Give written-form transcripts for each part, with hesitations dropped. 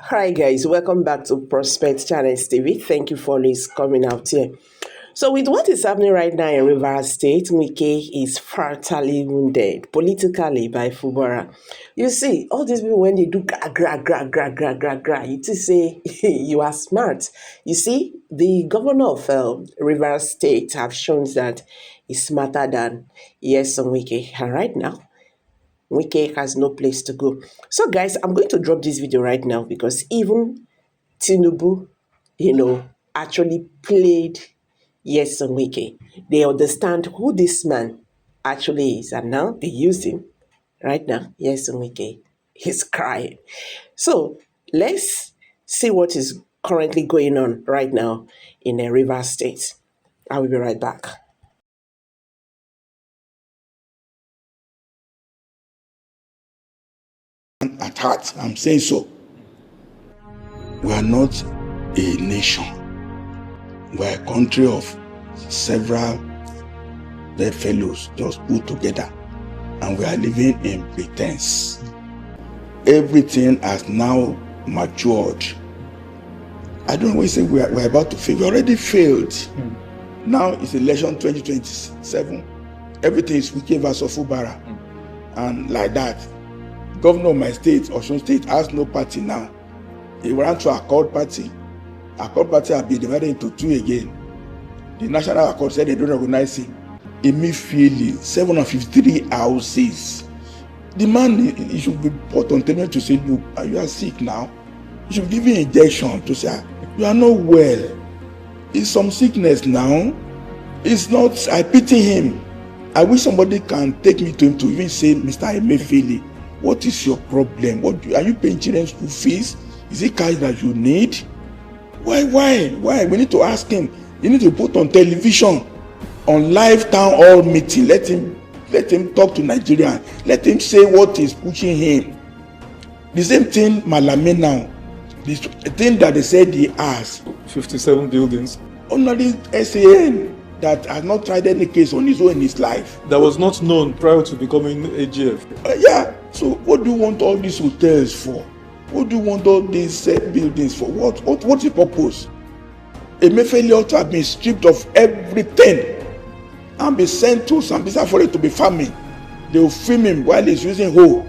Hi guys, welcome back to Prospect Channels TV. Thank you for always coming out here. So with what is happening right now in Rivers State, Wike is fatally wounded politically by Fubara. You see, all these people when they do gra, you just say you are smart. You see, the governor of Rivers State have shown that he's smarter than Wike. And right now, Wike has no place to go. So, guys, I'm going to drop this video right now because even Tinubu, actually played Yes on Wike. They understand who this man actually is, and now they use him right now. Yes on Wike. He's crying. So, let's see what is currently going on right now in a River State. I will be right back. At heart, I'm saying so. We are not a nation. We are a country of several fellows just put together, and we are living in pretense. Everything has now matured. I don't know what you say we're about to fail. We already failed. Now it's election 2027. Everything is Wike versus Fubara. And like that, governor of my state, Osun State, has no party now. He ran to Accord Party. Accord Party have been divided into two again. The National Accord said they don't recognize him. Immediately, 753 houses. The man, he should be put on table to say, look, you are sick now. You should give him injection to say, you are not well. It's some sickness now. It's not, I pity him. I wish somebody can take me to him to even say, Mr. Emefiele, what is your problem? Are you paying children's school fees? Is it cash that you need? Why? We need to ask him. You need to put on television, on live town hall meeting. Let him talk to Nigerians. Let him say what is pushing him. The same thing Malame now. The thing that they said he has. 57 buildings. Only SAN that has not tried any case on his own in his life. That was not known prior to becoming AGF. Yeah. So what do you want all these hotels for? What do you want all these buildings for? What's the purpose? Emefiele ought to have been stripped of everything and be sent to Sambisa for it to be farming. They will film him while he's using hoe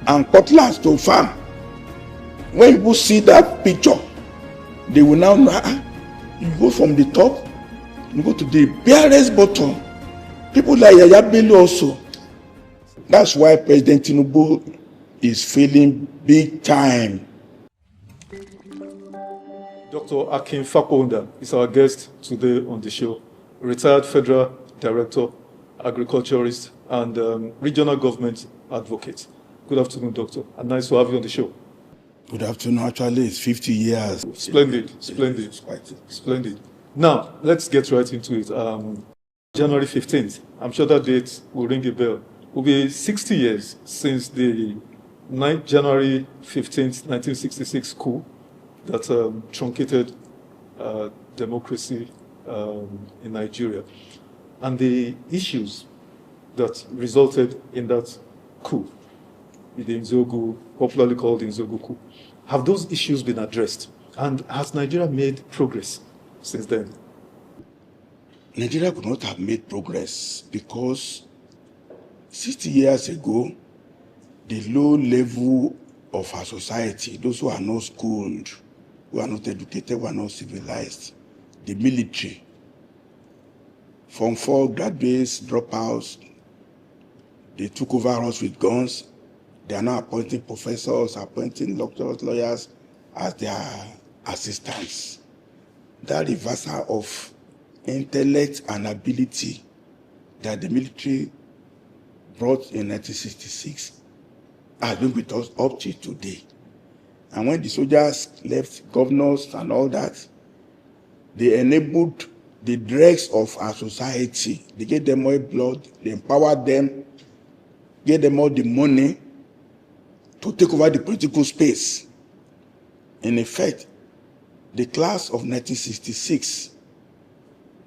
and cutlass to farm. When people see that picture, they will now know, you go from the top, you go to the barest bottom. People like Yaya Bello also. That's why President Tinubu is failing big time. Dr. Akin Fakonda is our guest today on the show. Retired Federal Director, Agriculturist, and Regional Government Advocate. Good afternoon, Doctor, and nice to have you on the show. Good afternoon. Actually, it's 50 years. Splendid. Now, let's get right into it. January 15th, I'm sure that date will ring a bell. It will be 60 years since the January 15th, 1966 coup that truncated democracy in Nigeria. And the issues that resulted in that coup, the Nzogu, popularly called the Nzogu coup, have those issues been addressed? And has Nigeria made progress since then? Nigeria could not have made progress because 60 years ago, the low level of our society, those who are not schooled, who are not educated, who are not civilized, the military, Form 4 graduates, dropouts, they took over us with guns. They are now appointing professors, appointing doctors, lawyers as their assistants. That reversal of intellect and ability that the military brought in 1966 has been with us up to today. And when the soldiers left, governors and all that, they enabled the dregs of our society. They gave them more blood, they empowered them, gave them all the money to take over the political space. In effect, the class of 1966,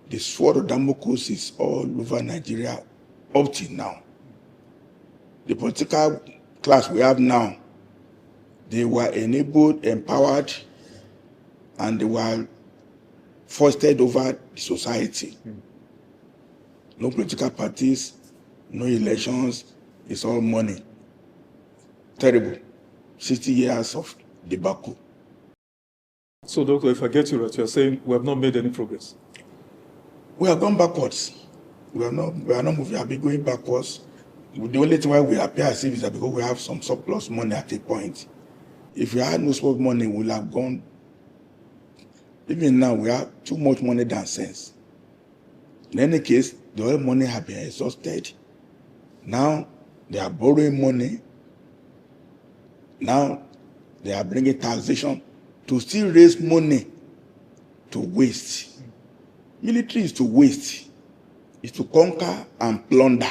the sword of Damocles is all over Nigeria up till now. The political class we have now, They were enabled, empowered, and they were foisted over the society. No political parties, no elections, it's all money. Terrible. 60 years of debacle. So, Doctor, if I get you right, you're saying we have not made any progress. We have gone backwards. We are not moving, we have been going backwards. The only thing why we appear as if is that because we have some surplus money at a point. If we had no surplus money, we would have gone. Even now, we have too much money than sense. In any case, the oil money have been exhausted. Now, they are borrowing money. Now, they are bringing taxation to still raise money to waste. Military is to waste. It's to conquer and plunder.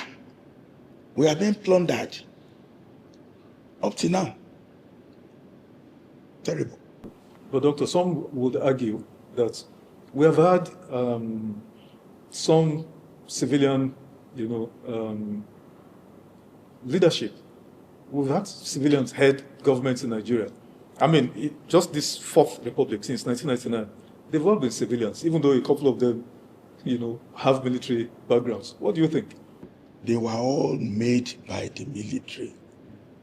We are being plundered up to now. Terrible. But, Doctor, some would argue that we have had some civilian, leadership. We've had civilians head governments in Nigeria. I mean, just this fourth republic since 1999, they've all been civilians, even though a couple of them, have military backgrounds. What do you think? They were all made by the military.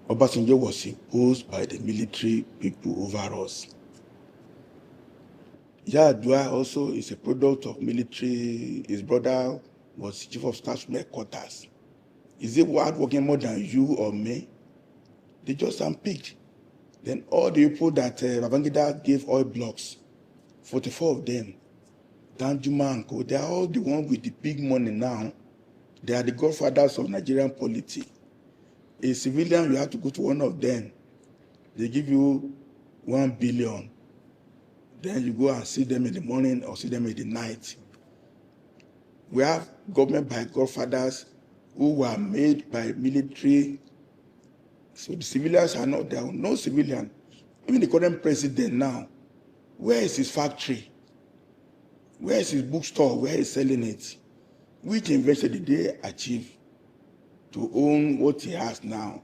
Obasanjo was imposed by the military people over us. Yar'Adua also is a product of military. His brother was chief of staff headquarters. Is he hardworking more than you or me? They just unpicked. Then all the people that Babangida gave oil blocks, 44 of them, Danjuma and Co, they are all the ones with the big money now. They are the godfathers of Nigerian politics. A civilian, you have to go to one of them. They give you 1 billion. Then you go and see them in the morning or see them in the night. We have government by godfathers who were made by military. So the civilians are not there. No civilian. Even the current president now, where is his factory? Where is his bookstore? Where is selling it? Which invention did they achieve to own what he has now?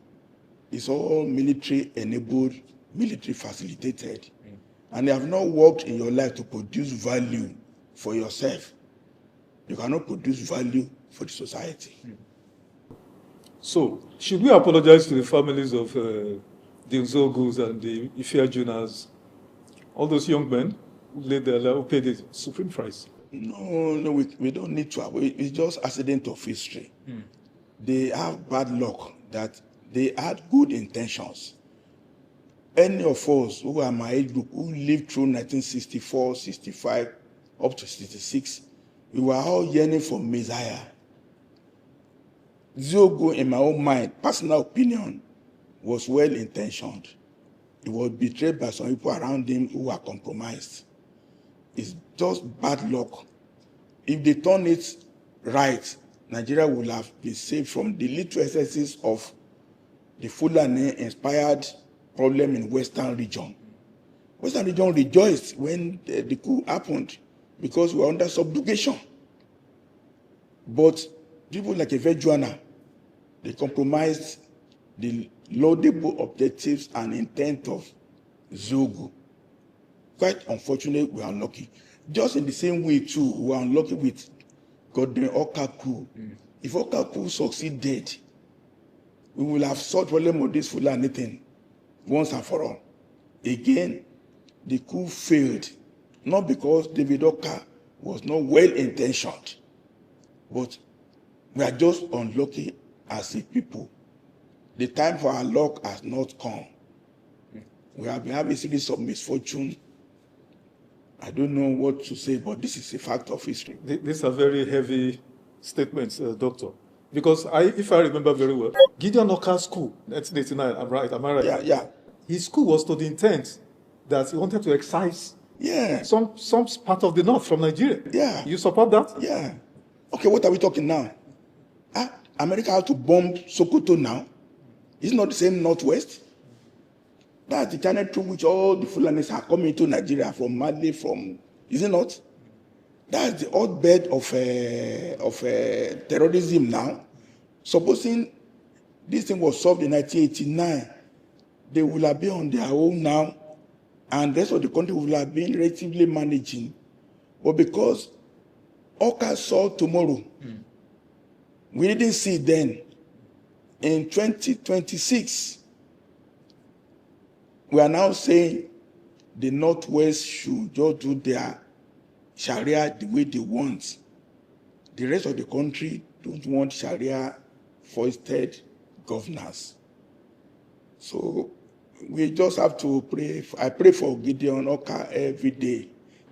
It's all military enabled, military facilitated. And you have not worked in your life to produce value for yourself. You cannot produce value for the society. So, should we apologize to the families of the Nzogus and the Ifea Junas, all those young men who laid their life, who paid the supreme price? No, we don't need to. It's just accident of history. They have bad luck that they had good intentions. Any of us who are my age group, who lived through 1964, 65, up to 66, we were all yearning for Messiah. Zogo, in my own mind, personal opinion, was well-intentioned. He was betrayed by some people around him who were compromised. It's just bad luck. If they turn it right, Nigeria would have been saved from the little excesses of the Fulani-inspired problem in Western region. Western region rejoiced when the coup happened because we were under subjugation. But people like Evejuana, they compromised the laudable objectives and intent of Zogu. Quite unfortunate, we are unlucky. Just in the same way, too, we are unlucky with Godwin Okaku. If Okaku succeeded, we will have solved problem of this Fulani thing once and for all. Again, the coup failed, not because David Oka was not well-intentioned, but we are just unlucky as a people. The time for our luck has not come. We have been having a series of misfortune. I don't know what to say, but this is a fact of history. These are very heavy statements, Doctor. Because if I remember very well, Gideon Oka's school, 1989, am I right? Yeah. His school was to the intent that he wanted to excise some part of the north from Nigeria. Yeah. You support that? Yeah. Okay, what are we talking now? America had to bomb Sokoto now. It's not the same Northwest. That's the channel through which all the Fulanis are coming to Nigeria from Mali, is it not? That's the hotbed of terrorism now. Supposing this thing was solved in 1989, they will have been on their own now, and the rest of the country will have been relatively managing. But because Oka saw tomorrow, we didn't see then. In 2026, we are now saying the Northwest should just do their Sharia the way they want. The rest of the country don't want Sharia foisted governance. So we just have to pray. I pray for Gideon Oka every day.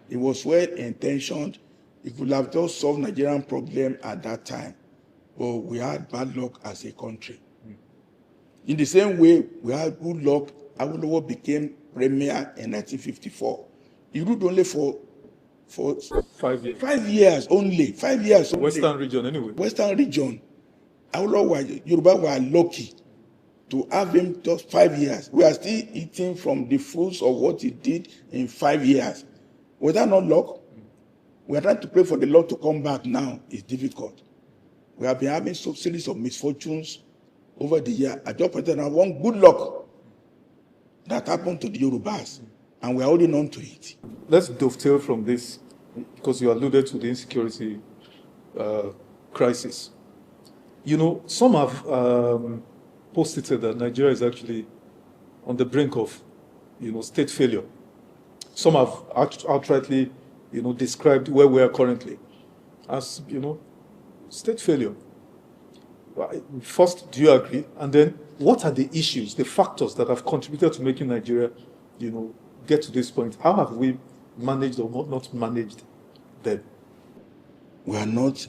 It was well-intentioned. It could have just solved Nigerian problem at that time. But we had bad luck as a country. In the same way, we had good luck. Awolowo became premier in 1954. He ruled only for 5 years. 5 years only. 5 years only. Western region, anyway. Western region. Awolowo, Yoruba were lucky to have him just 5 years. We are still eating from the fruits of what he did in 5 years. Was that not luck? We are trying to pray for the Lord to come back now. It's difficult. We have been having some series of misfortunes over the year. I just pretend I want good luck that happened to the Yorubas, and we are holding on to it. Let's dovetail from this, because you alluded to the insecurity crisis. You know, some have posited that Nigeria is actually on the brink of, state failure. Some have outrightly, described where we are currently as, state failure. First, do you agree? And then, what are the issues, the factors that have contributed to making Nigeria, get to this point? How have we managed or not managed them? We are not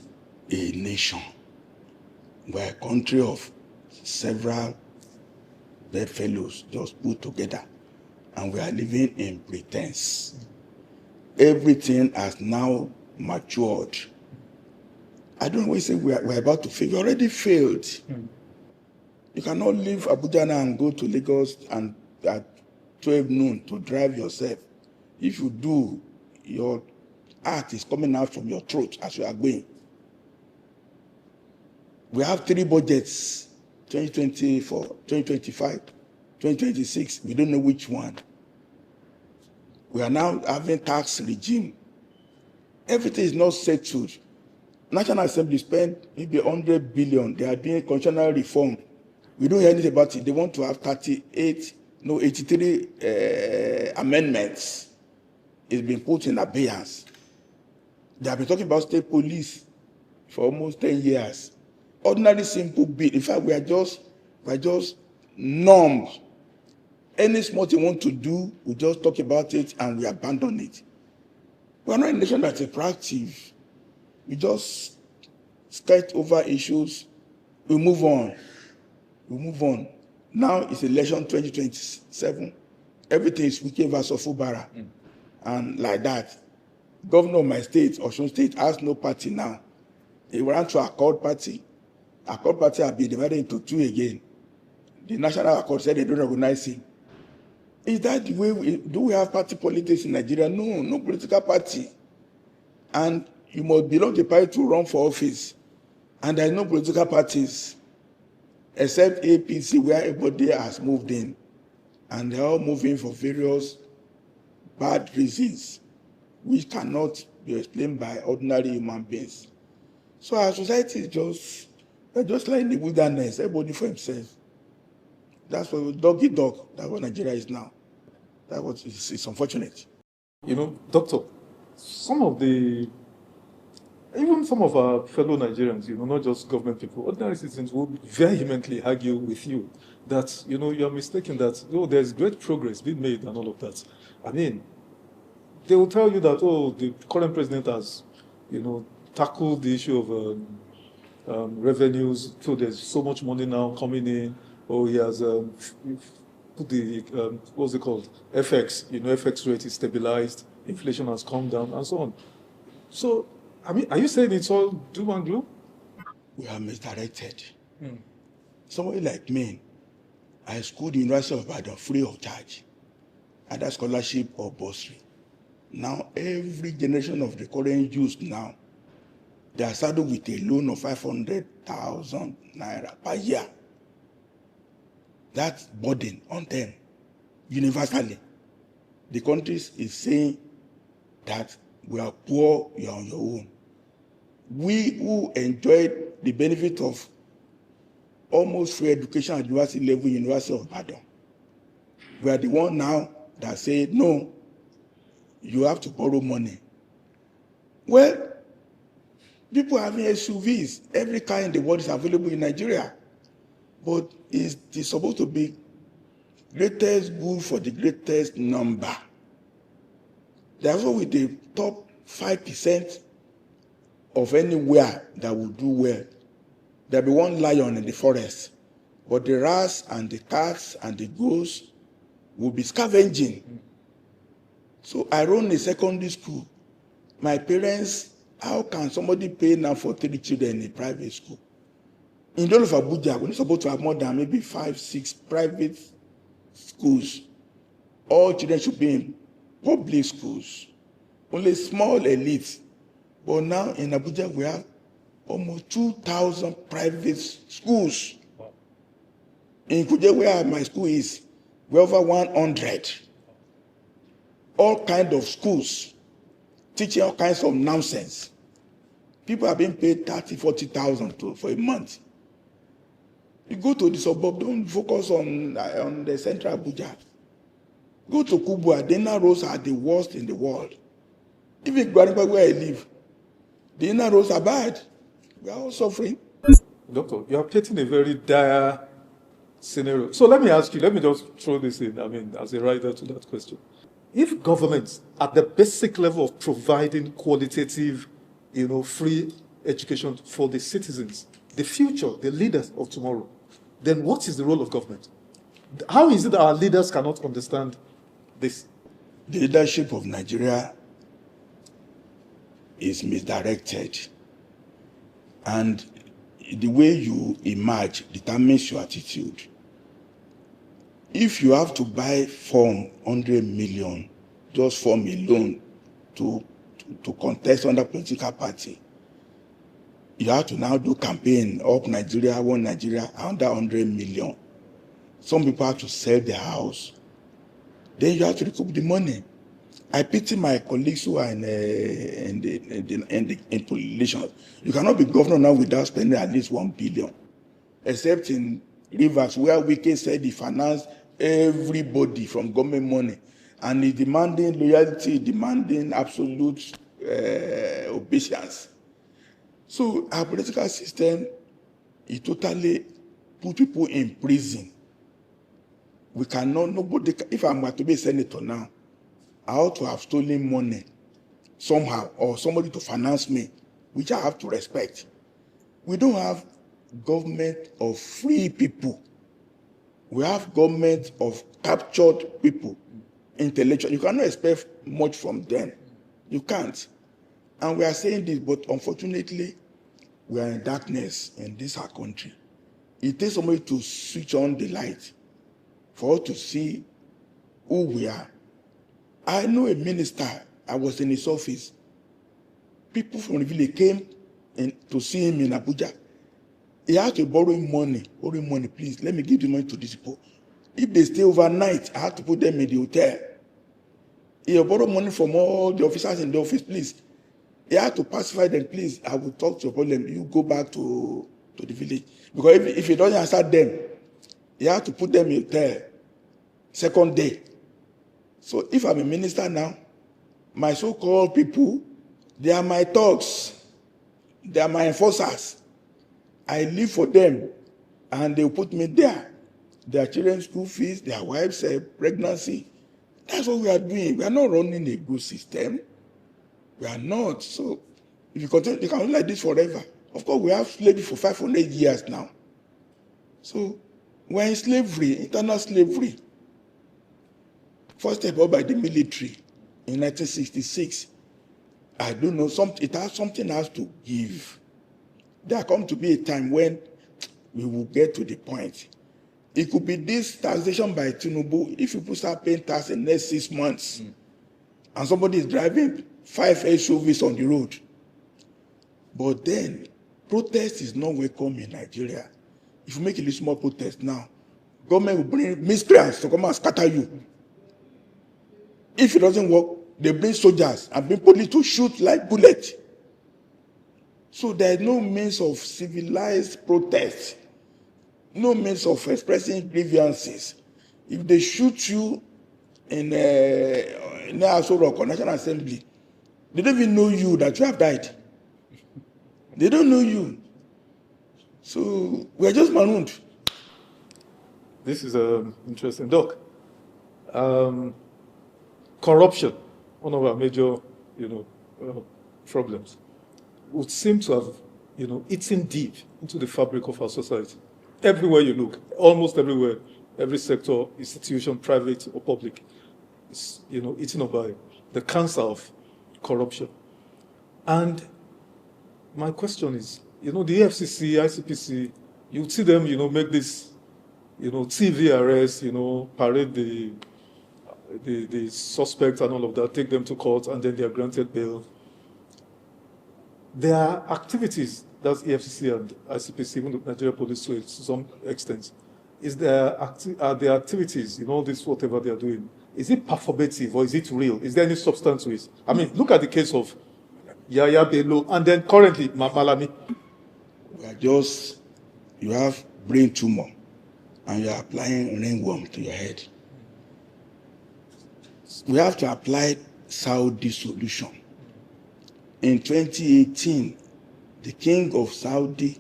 a nation. We are a country of several bedfellows just put together, and we are living in pretense. Everything has now matured. I don't always say we're about to fail. We already failed. You cannot leave Abuja now and go to Lagos and at 12 noon to drive yourself. If you do, your heart is coming out from your throat as you are going. We have 3 budgets, 2024, 2025, 2026. We don't know which one. We are now having tax regime. Everything is not settled. National Assembly spent maybe 100 billion. They are doing constitutional reform. We don't hear anything about it. They want to have 83 amendments. It's been put in abeyance. They have been talking about state police for almost 10 years. Ordinary simple bill. In fact, we are just numb. Any small thing we want to do, we just talk about it and we abandon it. We are not a nation that is proactive. We just skate over issues. We move on. Now it's election 2027. Everything is Wike versus Fubara. And like that. Governor of my state, Osun State, has no party now. He ran to Accord Party. Accord Party have been divided into 2 again. The National Accord said they don't recognize him. Is that the way do we have party politics in Nigeria? No political party. And you must belong to a party to run for office. And there are no political parties except APC, where everybody has moved in. And they're all moving for various bad reasons, which cannot be explained by ordinary human beings. So our society is just like in the wilderness, everybody for himself. That's what dog eat dog. That's what Nigeria is now. That's what it's unfortunate. Doctor, even some of our fellow Nigerians, not just government people, ordinary citizens would vehemently argue with you that, you're mistaken, that, there's great progress being made and all of that. I mean, they will tell you that, the current president has, tackled the issue of revenues, so there's so much money now coming in, he has put the, what's it called, FX, FX rate is stabilized, inflation has come down, and so on. So, I mean, are you saying it's all doom and gloom? We are misdirected. Somebody like me, I schooled the University of Ibadan free of charge, either scholarship or bursary. Now, every generation of the current youth now, they are saddled with a loan of 500,000 naira per year. that burden on them universally. The countries is saying that we are poor, you are on your own. We who enjoyed the benefit of almost free education at university level, University of Ibadan, we are the one now that say, no, you have to borrow money. Well, people having SUVs, every car in the world is available in Nigeria, but it's supposed to be greatest good for the greatest number. Therefore, with the top 5% of anywhere that will do well, there'll be one lion in the forest, but the rats and the cats and the ghosts will be scavenging. So I run a secondary school. My parents, how can somebody pay now for 3 children in a private school? In the whole of Abuja, we're supposed to have more than maybe 5, 6 private schools. All children should be in public schools. Only small elites. But now in Abuja, we have almost 2,000 private schools. In Kuje, where my school is, we're over 100. All kinds of schools, teaching all kinds of nonsense. People are being paid 30,000, 40,000 for a month. You go to the suburb, don't focus on the central Abuja. Go to Kubwa, the inner roads are the worst in the world. Even Gwarimpa, where I live, the inner roads are bad. We are all suffering. Doctor, you are painting a very dire scenario. So let me ask you, let me just throw this in, as a rider to that question. If governments, at the basic level of providing qualitative, free education for the citizens, the future, the leaders of tomorrow, then what is the role of government? How is it that our leaders cannot understand this? The leadership of Nigeria is misdirected. And the way you emerge determines your attitude. If you have to buy form 100 million, just form a loan to contest under political party, you have to now do campaign up Nigeria, one Nigeria, under 100 million. Some people have to sell their house. Then you have to recoup the money. I pity my colleagues who are in politics. You cannot be governor now without spending at least 1 billion. Except in Rivers, where Wike said he financed everybody from government money. And he's demanding loyalty, demanding absolute obeisance. So our political system, it totally put people in prison. We cannot, nobody, if I'm to be a senator now, I ought to have stolen money somehow, or somebody to finance me, which I have to respect. We don't have government of free people. We have government of captured people, intellectual. You cannot expect much from them. You can't. And we are saying this, but unfortunately, we are in darkness in this our country. It takes somebody to switch on the light for us to see who we are. I know a minister, I was in his office. People from the village came to see him in Abuja. He had to borrow money, please, let me give the money to these people. If they stay overnight, I have to put them in the hotel. He borrowed money from all the officers in the office, please. He had to pacify them, please, I will talk to your problem. You go back to the village. Because if he doesn't answer them, he had to put them in the hotel. Second day. So if I'm a minister now, my so-called people, they are my thugs. They are my enforcers. I live for them, and they put me there. Their children's school fees, their wives' pregnancy. That's what we are doing. We are not running a good system. We are not. So if you continue, you can live like this forever. Of course, we have slavery for 500 years now. So we're in slavery, internal slavery. First step up by the military in 1966. I don't know, something has to give. There come to be a time when we will get to the point. It could be this taxation by Tinubu. If people start paying tax in the next 6 months, and somebody is driving 5 SUVs on the road, but then protest is not welcome in Nigeria. If you make a little small protest now, government will bring miscreants to come and scatter you. If it doesn't work, they bring soldiers and bring police to shoot like bullets. So there is no means of civilized protest, no means of expressing grievances. If they shoot you in a House or National Assembly, they don't even know you that you have died. They don't know you. So we are just marooned. This is interesting. Doc, corruption, one of our major, problems, would seem to have, eaten deep into the fabric of our society. Everywhere you look, almost everywhere, every sector, institution, private or public, is, eaten up by the cancer of corruption. And my question is, the FCC, ICPC, you see them, make this, TV arrest, parade the suspects and all of that, take them to court, and then they are granted bail. There are activities, that's EFCC and ICPC, even the Nigeria Police to some extent. Are there activities in all this, whatever they are doing, is it performative or is it real? Is there any substance to it? I mean, look at the case of Yaya Bello and then currently Malami. You have brain tumor and you are applying ringworm to your head. We have to apply Saudi solution. In 2018, the king of Saudi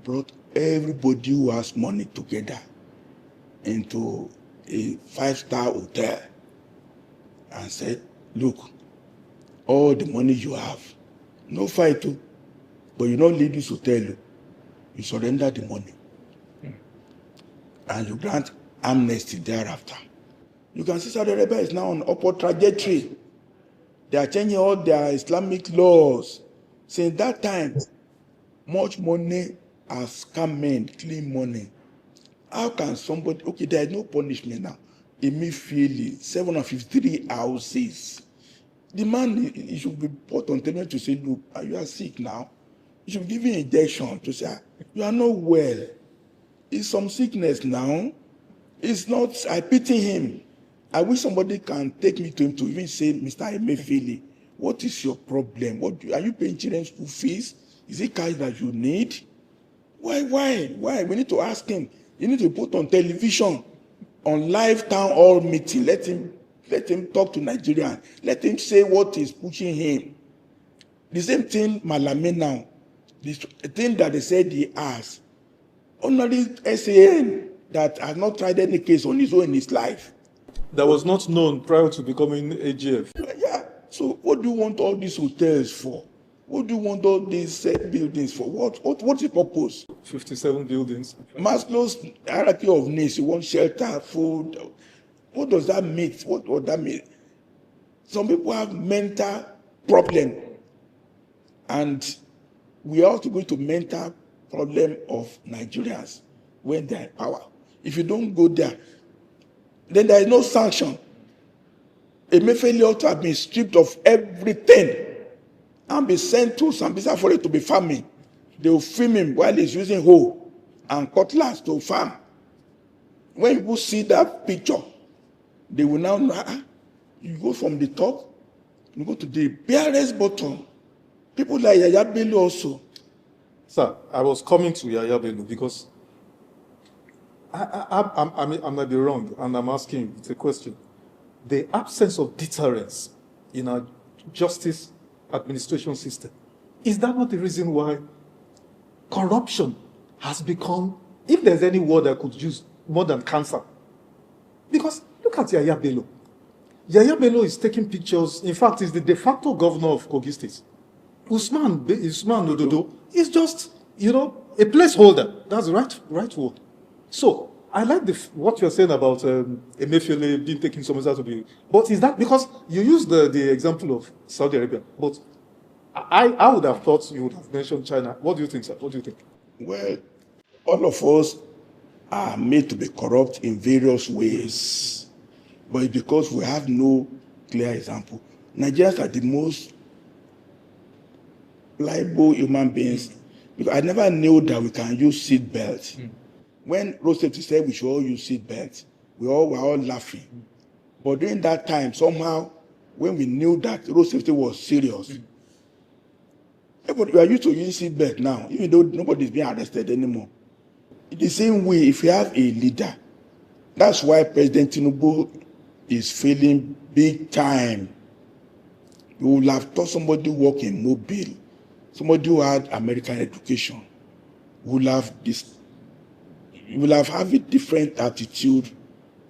brought everybody who has money together into a 5-star hotel and said, look, all the money you have, no fight, but you don't leave this hotel, you surrender the money. And you grant amnesty thereafter. You can see Saudi Arabia is now on upward trajectory. They are changing all their Islamic laws. Since that time, much money has come in, clean money. How can somebody, okay, there is no punishment now. Immediately, 753 houses. The man, he should be put on television to say, look, you are sick now. You should give him injection to say, you are not well. It's some sickness now. It's not, I pity him. I wish somebody can take me to him to even say, Mr. Emefiele, what is your problem? Are you paying children's school fees? Is it cash that you need? Why? We need to ask him. You need to put on television, on live town hall meeting. Let him talk to Nigerians. Let him say what is pushing him. The same thing Malame now. The thing that they said he has. Only SAN that has not tried any case on his own in his life. That was not known prior to becoming AGF. Yeah. So what do you want all these hotels for? What do you want all these buildings for? What's the purpose? 57 buildings. Maslow's hierarchy of needs. You want shelter, food. What does that mean? What that mean? Some people have mental problem. And we are also going to mental problem of Nigerians when they are in power. If you don't go there, then there is no sanction. Emefiele ought to have been stripped of everything and be sent to Sambisa for it to be farming. They will film him while he's using hoe and cutlass to farm. When people see that picture, they will now know, you go from the top, you go to the barest bottom. People like Yaya Bello also. Sir, I was coming to Yaya Bello because I might be wrong, and I'm asking you, it's a question. The absence of deterrence in our justice administration system, is that not the reason why corruption has become, if there's any word I could use more than cancer? Because look at Yaya Bello. Yaya Bello is taking pictures. In fact, he's the de facto governor of Kogi State. Usman Ododo is just, a placeholder. That's the right word. So, I like what you're saying about Emefiele being taken somewhere to be. But is that because you used the example of Saudi Arabia? But I would have thought you would have mentioned China. What do you think, sir? What do you think? Well, all of us are made to be corrupt in various ways. But it's because we have no clear example. Nigerians are the most liable human beings. Because I never knew that we can use seat belts. when road safety said we should all use seat belts, we all were all laughing. But during that time, somehow, when we knew that road safety was serious, everybody, we are used to using seat belt now, even though nobody is being arrested anymore. In the same way, if you have a leader, that's why President Tinubu is failing big time. You will have taught somebody who work in Mobile, somebody who had American education, will have this, you will have a different attitude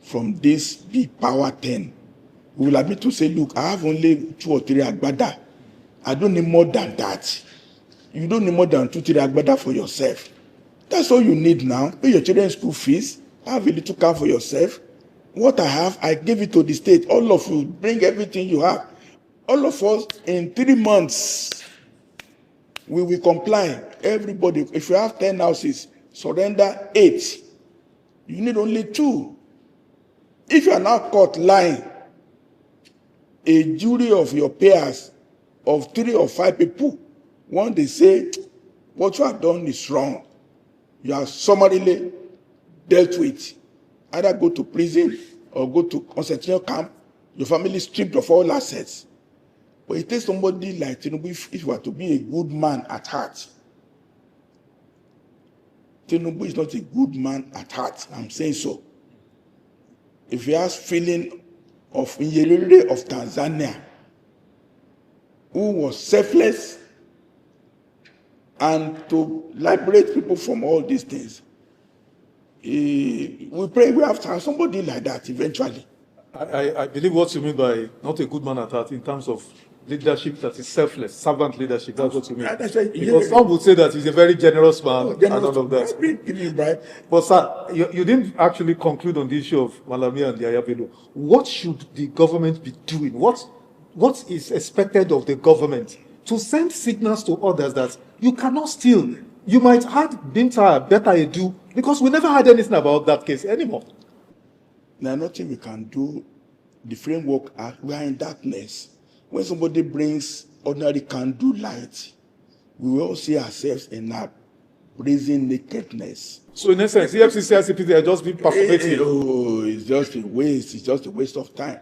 from this big power 10. You will have to say, look, I have only 2 or 3 agbada. I don't need more than that. You don't need more than 2, 3 agbada for yourself. That's all you need now. Pay your children's school fees. Have a little car for yourself. What I have, I give it to the state. All of you, bring everything you have. All of us, in 3 months, we will comply. Everybody, if you have 10 houses, surrender 8. You need only 2. If you are now caught lying, a jury of your peers of 3 or 5 people, when they say what you have done is wrong, you are summarily dealt with. Either go to prison or go to concentration camp. Your family stripped of all assets. But it takes somebody like Tinubu, if you are to be a good man at heart. Tinubu is not a good man at heart. I'm saying so. If he has feeling of Nyerere of Tanzania, who was selfless, and to liberate people from all these things, we pray we have to have somebody like that eventually. I believe what you mean by not a good man at heart in terms of leadership that is selfless, servant leadership. That's what you mean. Because some would say that he's a very generous man and all of that. But sir, you didn't actually conclude on the issue of Malami and Yahya Bello. What should the government be doing? What is expected of the government to send signals to others that you cannot steal? You might have Binta better do, because we never heard anything about that case anymore. There's nothing we can do. The framework, we are in darkness. When somebody brings ordinary candle light, we will all see ourselves in that brazen nakedness. So in essence, the FCC, ICPD are just being perpetrated. Oh, it's just a waste. It's just a waste of time.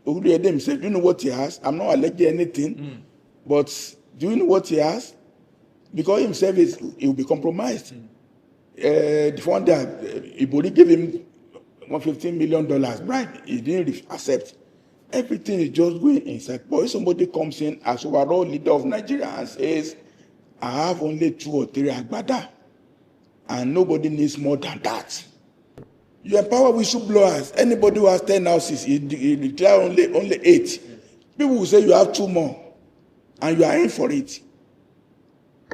Uriede himself, do you know what he has? I'm not alleging anything, but do you know what he has? Because himself he will be compromised. The one that Ibori gave him $115 million bribe, he didn't accept. Everything is just going inside. But if somebody comes in as overall leader of Nigeria and says, I have only 2 or 3 agbada, and nobody needs more than that. You empower whistleblowers. Anybody who has 10 houses, he declare only 8. People will say you have 2 more, and you are in for it.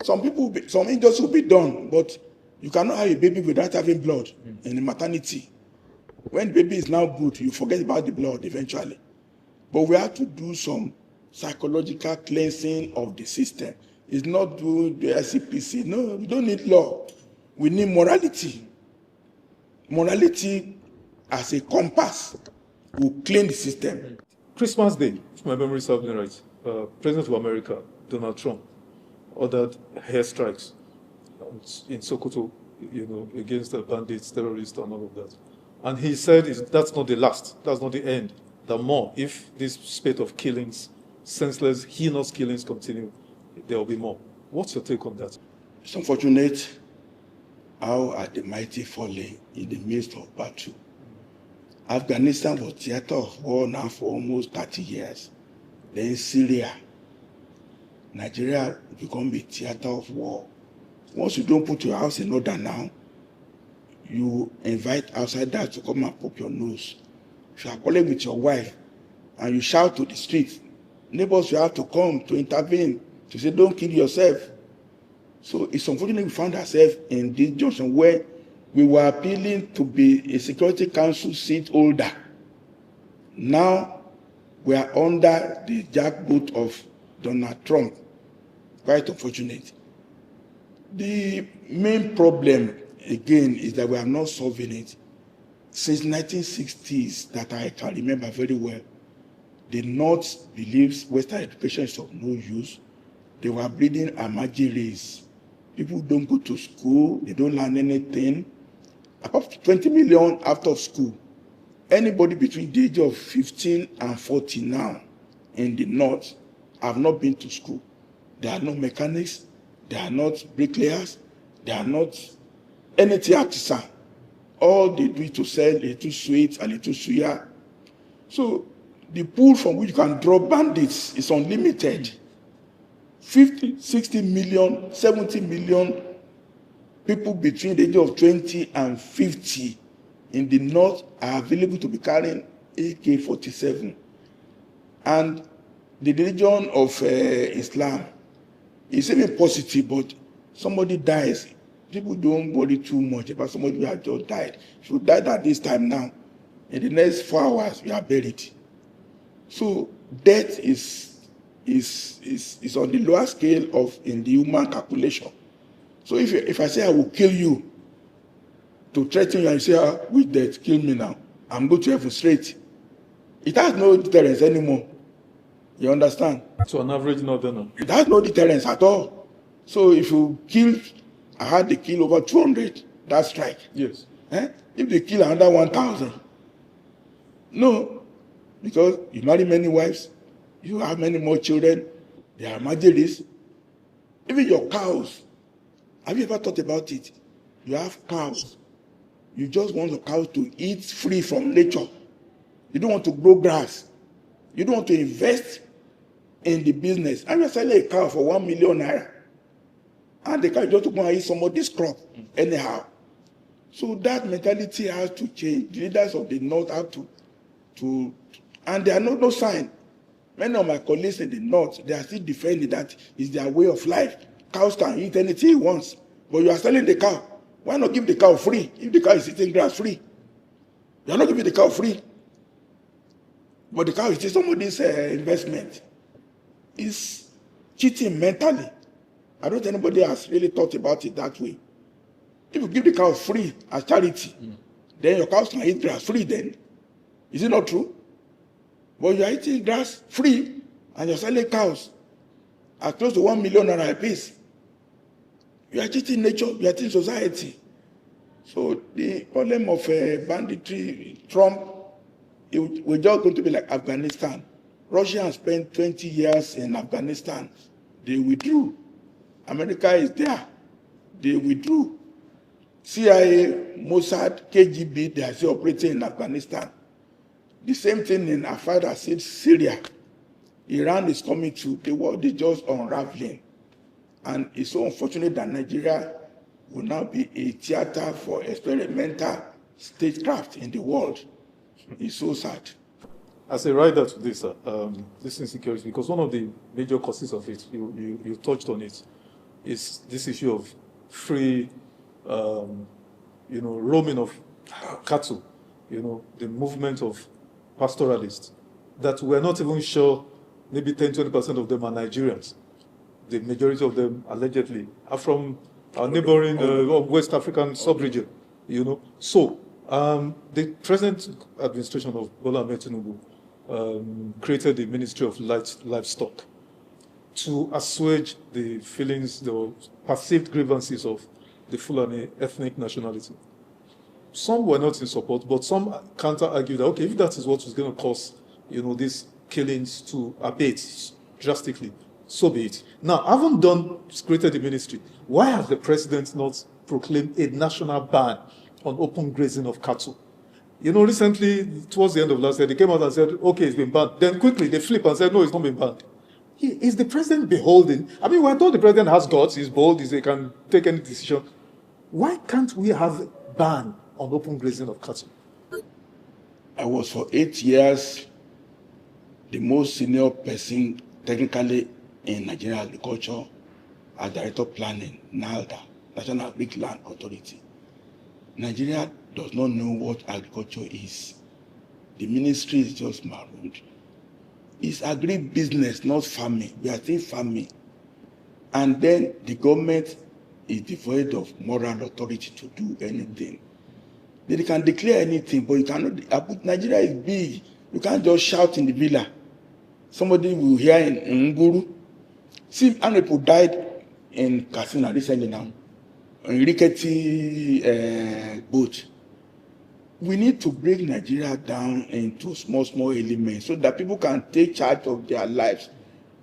Some injustice will be done, but you cannot have a baby without having blood in the maternity. When the baby is now good, you forget about the blood eventually. But we have to do some psychological cleansing of the system. It's not do the SCPC. No, we don't need law. We need morality. Morality as a compass will clean the system. Christmas Day, if my memory serves me right, President of America, Donald Trump, ordered airstrikes in Sokoto, against the bandits, terrorists, and all of that. And he said that's not the last, that's not the end. The more, if this spate of killings, senseless, heinous killings continue, there will be more. What's your take on that? It's unfortunate how are the mighty falling in the midst of battle. Afghanistan was theater of war now for almost 30 years. Then Syria. Nigeria become a theater of war. Once you don't put your house in order now, you invite outsiders to come and pop your nose. If you are calling with your wife and you shout to the street, neighbors will have to come to intervene, to say, don't kill yourself. So it's unfortunate we found ourselves in this junction where we were appealing to be a Security Council seat holder. Now we are under the jackboot of Donald Trump. Quite unfortunate. The main problem, again, is that we are not solving it. Since 1960s, that I can remember very well, the North believes Western education is of no use. They were breeding Amaji race. People don't go to school, they don't learn anything. About 20 million out of school. Anybody between the age of 15 and 40 now in the north have not been to school. They are not mechanics, they are not bricklayers, they are not anything artisan. All they do is to sell a little sweet, a little suya. So the pool from which you can draw bandits is unlimited. 50, 60 million, 70 million people between the age of 20 and 50 in the north are available to be carrying AK-47. And the religion of Islam is even positive, but somebody dies. People don't worry too much about somebody who has just died. If you died at this time now, in the next 4 hours, you are buried. So death is on the lower scale of in the human calculation. So if I say I will kill you, to threaten you and say, with death, kill me now, I'm going to heaven straight. It has no deterrence anymore. You understand? To an average northerner. It has no deterrence at all. So if you kill, I had to kill over 200, that's strike. Yes. If they kill another 1,000, no, because you marry many wives, you have many more children, they are marriages. Even your cows, have you ever thought about it? You have cows. You just want the cows to eat free from nature. You don't want to grow grass. You don't want to invest in the business. I'm just selling a cow for 1 million naira. And the cow just to go and eat somebody's crop anyhow. So that mentality has to change. The leaders of the north have to and there are no sign. Many of my colleagues in the north, they are still defending that is their way of life. Cows can eat anything it wants. But you are selling the cow. Why not give the cow free? If the cow is eating grass free, you are not giving the cow free. But the cow is somebody's investment. It's cheating mentally. I don't think anybody has really thought about it that way. If you give the cow free as charity, then your cows can eat grass free then. Is it not true? But you are eating grass free and you're selling cows at close to 1 million naira a piece. You are cheating nature, you are cheating society. So the problem of banditry, Trump, we're just going to be like Afghanistan. Russia has spent 20 years in Afghanistan. They withdrew. America is there. They withdrew. CIA, Mossad, KGB, they are still operating in Afghanistan. The same thing in Afar, said Syria. Iran is coming to, the world is just unraveling. And it's so unfortunate that Nigeria will now be a theater for experimental statecraft in the world. It's so sad. As a rider to this insecurity, because one of the major causes of it, you touched on it, is this issue of free, roaming of cattle, the movement of pastoralists, that we're not even sure maybe 10-20% of them are Nigerians. The majority of them, allegedly, are from our neighboring West African sub-region, So, the present administration of Bola Ahmed Tinubu created the Ministry of Livestock to assuage the feelings, the perceived grievances of the Fulani ethnic nationality. Some were not in support, but some counter-argued that, okay, if that is what is going to cause, these killings to abate drastically, so be it. Now, having created the ministry, why has the president not proclaimed a national ban on open grazing of cattle? Recently, towards the end of last year, they came out and said, okay, it's been banned. Then quickly, they flip and said, no, it's not been banned. Is the president beholden? I mean, we're told the president has guts, he's bold, he can take any decision. Why can't we have a ban on open grazing of cattle? I was for 8 years the most senior person technically in Nigerian agriculture as Director of Planning, NALDA, National Agric Land Authority. Nigeria does not know what agriculture is. The ministry is just marooned. It's agri-business, not farming. We are still farming. And then the government is devoid of moral authority to do anything. They can declare anything, but you cannot. Nigeria is big. You can't just shout in the villa. Somebody will hear in Nguru. See, how many people died in Katsina recently now? In rickety boat. We need to break Nigeria down into small elements so that people can take charge of their lives.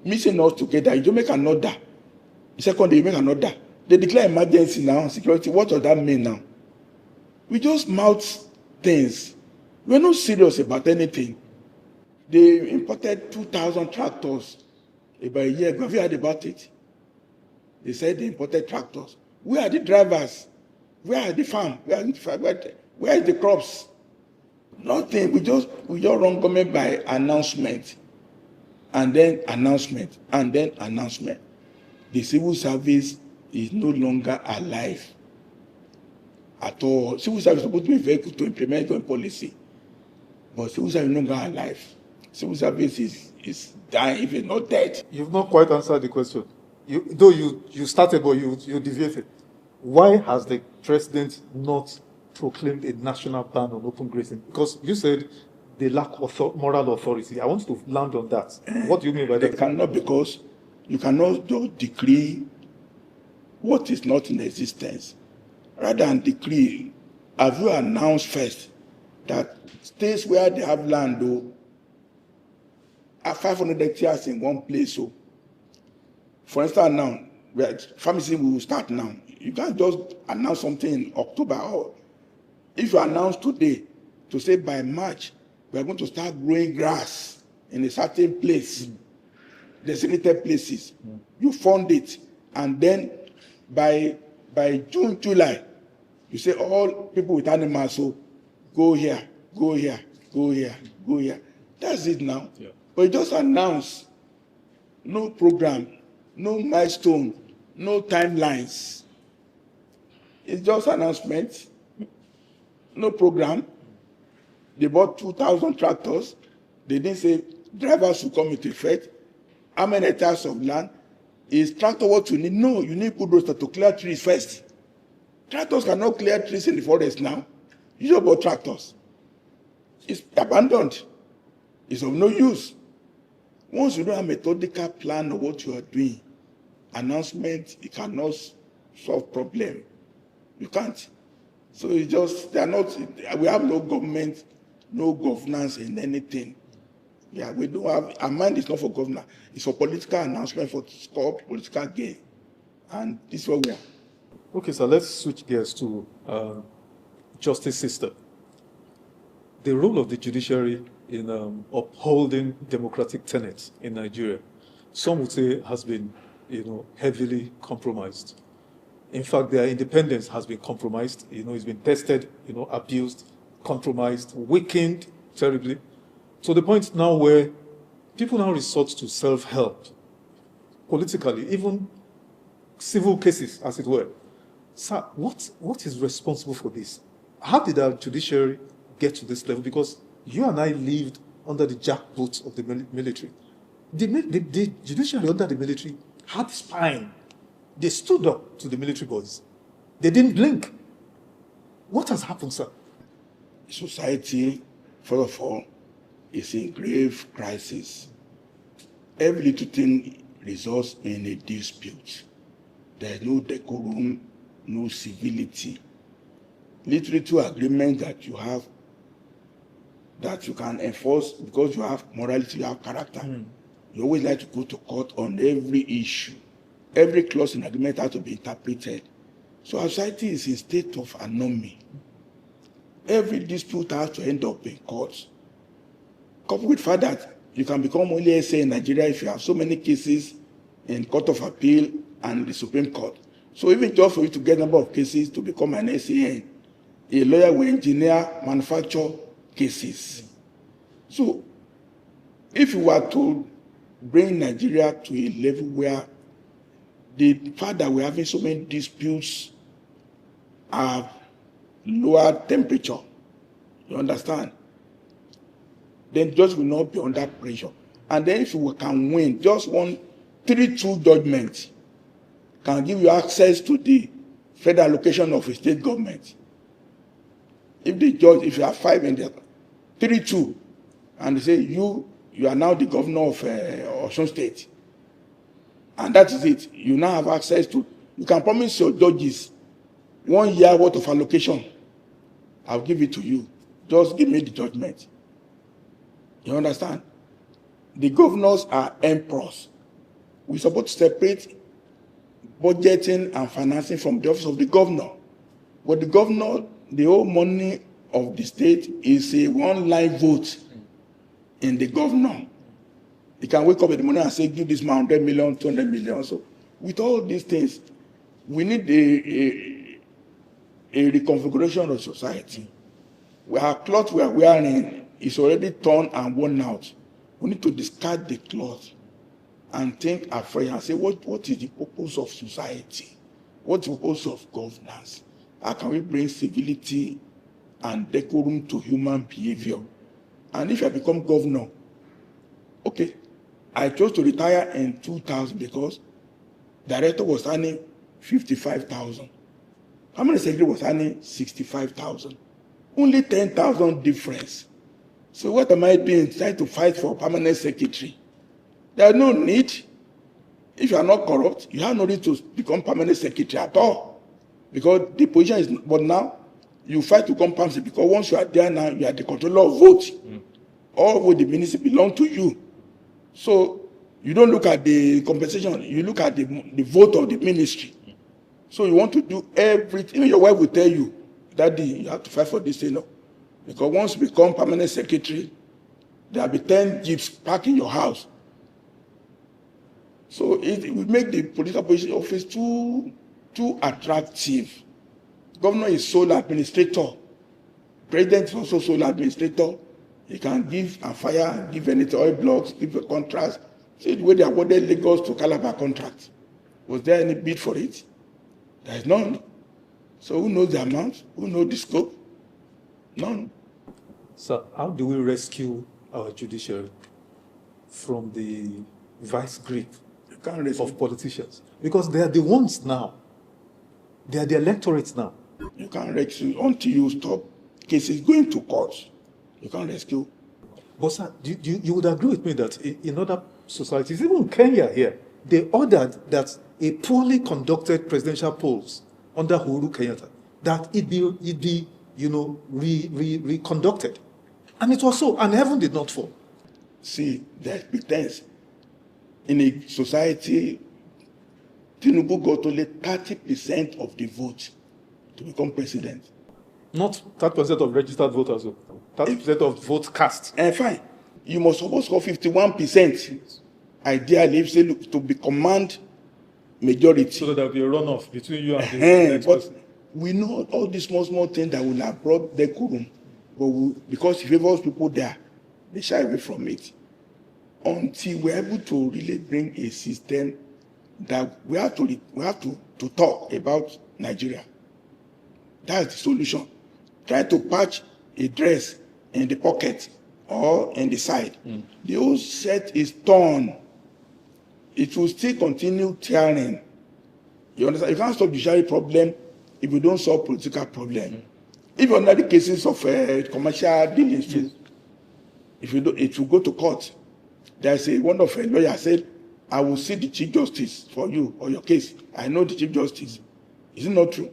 Mixing us together, you don't make an order. The second day, you make an order. They declare emergency now, security. What does that mean now? We just mouth things. We're not serious about anything. They imported 2,000 tractors about a year ago. Have you heard about it? They said they imported tractors. Where are the drivers? Where are the farm? Where is the crops? Nothing. We just run government by announcement, and then announcement, and then announcement. The civil service is no longer alive at all. Civil service is supposed to be a vehicle to implement your policy, but civil service is no longer alive. Civil service is dying, if it's not dead. You've not quite answered the question. Though you started, but you deviated. Why has the president not proclaimed a national ban on open grazing? Because you said they lack moral authority. I want to land on that. What do you mean by that? They cannot, because you cannot just decree what is not in existence. Rather than decree, have you announced first that states where they have land, though, are 500 hectares in one place? So, for instance, now, pharmacy will start now. You can't just announce something in October. Or if you announce today to say by March, we are going to start growing grass in a certain place, designated places, you fund it, and then by June, July, you say all people with animals, so go here, go here, go here, go here. That's it now. Yeah. But you just announce, no program, no milestone, no timelines. It's just announcement, no program. They bought 2,000 tractors. They didn't say drivers will come into effect. How many hectares of land? Is tractor what you need? No, you need bulldozer to clear trees first. Tractors cannot clear trees in the forest now. You just bought tractors. It's abandoned. It's of no use. Once you don't have a methodical plan of what you are doing, announcement, it cannot solve problem. You can't. So it's just, they are not, we have no government, no governance in anything. Yeah, we don't have, our mind is not for governance. It's for political announcement, for score, political gain. And this is where we are. Okay, so let's switch gears to justice system. The role of the judiciary in upholding democratic tenets in Nigeria, some would say has been, heavily compromised. In fact, their independence has been compromised. It's been tested, abused, compromised, weakened terribly. To the point now where people now resort to self-help, politically, even civil cases, as it were. Sir, what is responsible for this? How did our judiciary get to this level? Because you and I lived under the jackboots of the military. The judiciary under the military had spine. They stood up to the military boys. They didn't blink. What has happened, sir? Society, first of all, is in grave crisis. Every little thing results in a dispute. There is no decorum, no civility. Literally, two agreements that you have that you can enforce because you have morality, you have character. You always like to go to court on every issue. Every clause in agreement has to be interpreted. So our society is in state of anomaly. Every dispute has to end up in courts. Coupled with the fact that you can become only SA in Nigeria if you have so many cases in Court of Appeal and the Supreme Court. So even just for you to get a number of cases to become an SAN, a lawyer will engineer, manufacture cases. So if you were to bring Nigeria to a level where the fact that we're having so many disputes have lower temperature, you understand? Then judge will not be under pressure. And then if you can win, just one 3-2 judgment can give you access to the federal allocation of a state government. If the judge, if you have 5 in there, 3-2, and they say you are now the governor of Osun State, and that is it. You now have access to, you can promise your judges 1 year worth of allocation. I'll give it to you. Just give me the judgment. You understand? The governors are emperors. We're supposed to separate budgeting and financing from the office of the governor. But the governor, the whole money of the state is a one-line vote in the governor. He can wake up in the morning and say, give this man 100 million, 200 million. So with all these things, we need a reconfiguration of society. Our cloth we are wearing is already torn and worn out. We need to discard the cloth and think afresh and say, what is the purpose of society? What's the purpose of governance? How can we bring civility and decorum to human behavior? And if I become governor, okay, I chose to retire in 2000 because director was earning 55,000. Permanent secretary was earning 65,000. Only 10,000 difference. So what am I doing? Trying to fight for permanent secretary? There's no need. If you are not corrupt, you have no need to become permanent secretary at all. Because the position is, but now, you fight to become permanent because once you are there now, you are the controller of vote. All vote the ministry belong to you. So you don't look at the compensation, you look at the vote of the ministry. So you want to do everything. Even your wife will tell you, Daddy, you have to fight for this thing. No? Because once you become permanent secretary, there will be 10 jeeps parked in your house. So it will make the political position office too attractive. Governor is sole administrator. President is also sole administrator. He can give and fire, give any oil blocks, give a contract. See the way they awarded Lagos to Calabar contract. Was there any bid for it? There is none. So who knows the amount? Who knows the scope? None. So how do we rescue our judiciary from the vice grip of politicians? Because they are the ones now. They are the electorates now. You can't rescue until you stop cases going to court. You can't rescue. But sir, you would agree with me that in other societies, even Kenya here, they ordered that a poorly conducted presidential polls under Uhuru Kenyatta, that it be reconducted. And it was so, and heaven did not fall. See, there's pretense. In a society, Tinubu got only 30% of the vote to become president. Not 30% of registered voters, 30% of votes cast. Fine. You must suppose score 51%. Ideally, if say to be command majority. So that there will be a runoff between you and the next but person. We know all these small things that will have brought decorum, but because it favors people there, they shy away from it. Until we're able to really bring a system that we have to talk about Nigeria. That's the solution. Try to patch a dress in the pocket or in the side. The whole set is torn. It will still continue tearing. You understand? You can't stop the judiciary problem if you don't solve political problem. Even under the cases of commercial dealings, if you do, it will go to court. There's one of a lawyer said, I will see the Chief Justice for you or your case. I know the Chief Justice. Is it not true?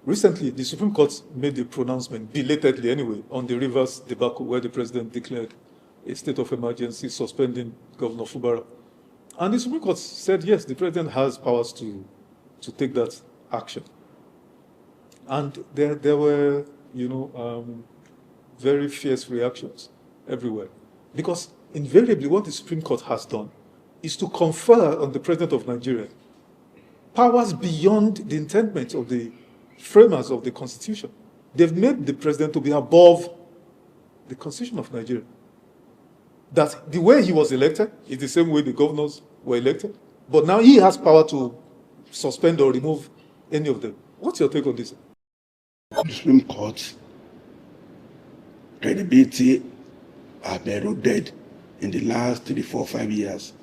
Recently, the Supreme Court made a pronouncement, belatedly anyway, on the Rivers debacle where the president declared a state of emergency, suspending Governor Fubara. And the Supreme Court said, yes, the president has powers to take that action. And there were, very fierce reactions everywhere. Because invariably what the Supreme Court has done is to confer on the president of Nigeria powers beyond the intendment of the framers of the Constitution. They've made the president to be above the Constitution of Nigeria. That the way he was elected is the same way the governors were elected, but now he has power to suspend or remove any of them. What's your take on this? The Supreme Court credibility have eroded in the last 3, 4, 5 years.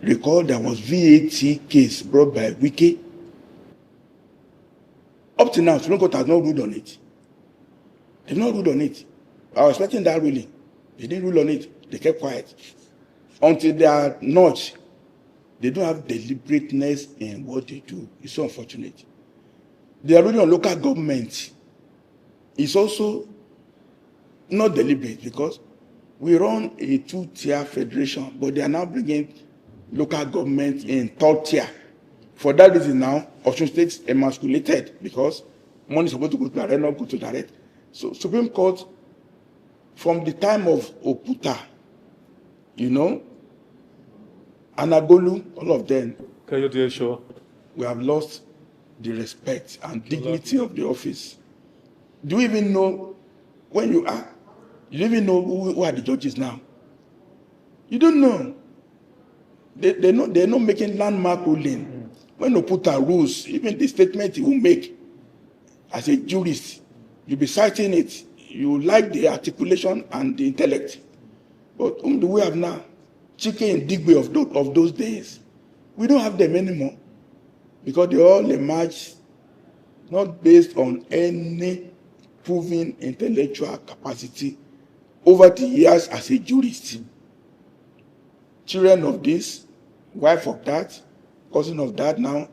Recall there was VAT case brought by Wike. Up to now, Supreme Court has not ruled on it. They've not ruled on it. I was expecting that ruling. They didn't rule on it. They kept quiet. Until they are not, they don't have deliberateness in what they do. It's so unfortunate. They are ruling on local government. It's also not deliberate, because we run a two-tier federation, but they are now bringing local government in third tier. For that reason now, Osun State emasculated, because money is supposed to go to direct, not go to direct. So Supreme Court, from the time of Okuta, Anagolu, all of them, Sure. we have lost the respect and dignity of the office. Do you even know when you are? You don't even know who are the judges now. You don't know. They're not making landmark ruling. When Okuta rules, even the statement he will make as a jurist, you'll be citing it. You like the articulation and the intellect. But whom do we have now? Chike and Digwe of those days. We don't have them anymore, because they all emerged not based on any proven intellectual capacity over the years as a jurist. Children of this, wife of that, cousin of that now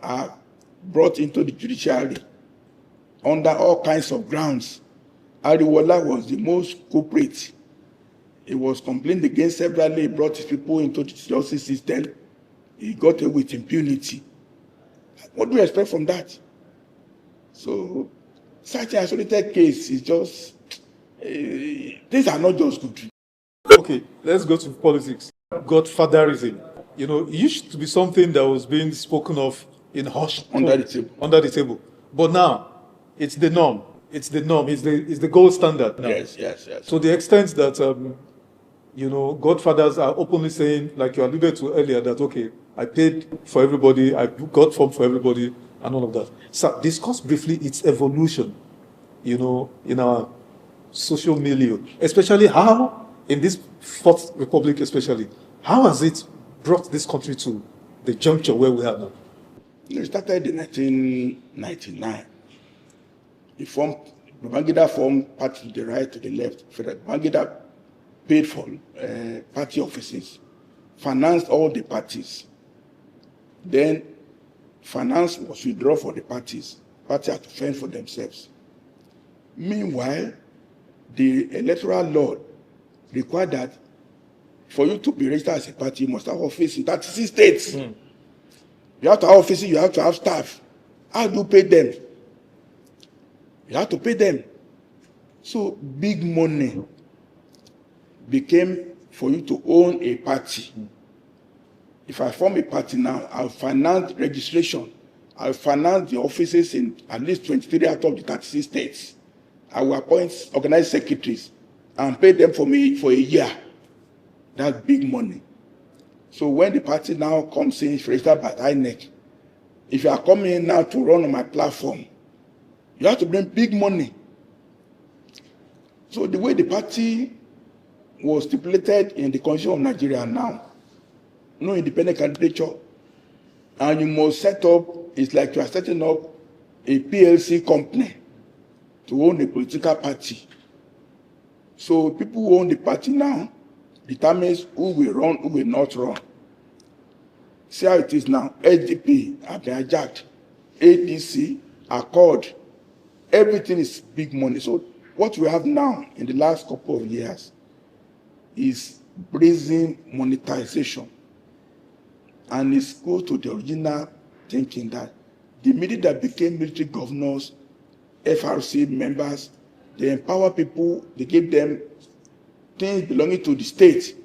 are brought into the judiciary under all kinds of grounds. Ariwola was the most culprit. He was complained against severally. He brought his people into the justice system. He got away with impunity. What do you expect from that? So, such an isolated case is just, things are not just good. Okay, let's go to politics. Godfatherism. It used to be something that was being spoken of in hush Under the table. Under the table. But now, it's the norm. It's the norm. It's the gold standard now. Yes. To the extent that, godfathers are openly saying, like you alluded to earlier, that, okay, I paid for everybody, I got form for everybody, and all of that. So discuss briefly its evolution, in our social milieu, especially how, in this Fourth Republic especially, how has it brought this country to the juncture where we are now? It started in 1999. Babangida formed party to the right, to the left. Babangida paid for party offices, financed all the parties. Then finance was withdrawn for the parties. Parties had to fend for themselves. Meanwhile, the electoral law required that for you to be registered as a party, you must have office in 36 states. You have to have offices, you have to have staff. How do you pay them? You have to pay them. So big money became for you to own a party. If I form a party now, I'll finance registration. I'll finance the offices in at least 23 out of the 36 states. I will appoint organized secretaries and pay them for me for a year. That's big money. So when the party now comes in, it's registered by Hãñg. If you are coming in now to run on my platform, you have to bring big money. So the way the party was stipulated in the Constitution of Nigeria now, no independent candidature, and you must set up, it's like you are setting up a PLC company to own a political party. So people who own the party now determines who will run, who will not run. See how it is now. SDP have been hijacked. ADC, Accord, everything is big money. So what we have now in the last couple of years is brazen monetization. And it's goes to the original thinking that the minute that became military governors, FRC members, they empower people, they give them things belonging to the state.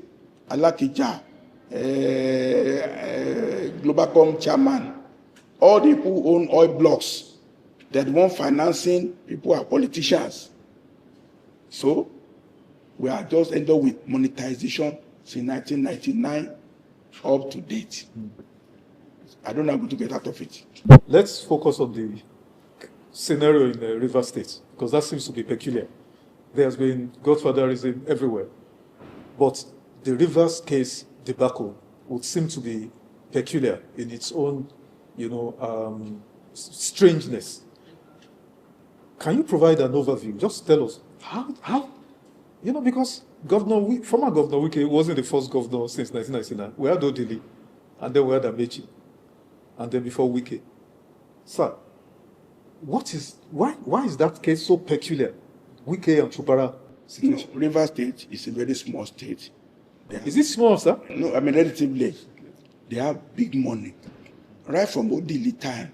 Alakija, Globalcom chairman, all the people who own oil blocks, that want financing, people are politicians. So we are just ended up with monetization since 1999 up to date. I don't know how to get out of it. Let's focus on the scenario in the River State, because that seems to be peculiar. There's been godfatherism everywhere. But the Rivers case debacle would seem to be peculiar in its own, strangeness. Can you provide an overview? Just tell us how because former Governor Wike wasn't the first governor since 1999. We had Odili, and then we had Amechi, and then before Wike. Sir, why is that case so peculiar? Wike and Chupara situation? Rivers State is a very small state. Is it small, sir? No, I mean relatively. They have big money. Right from Odili time,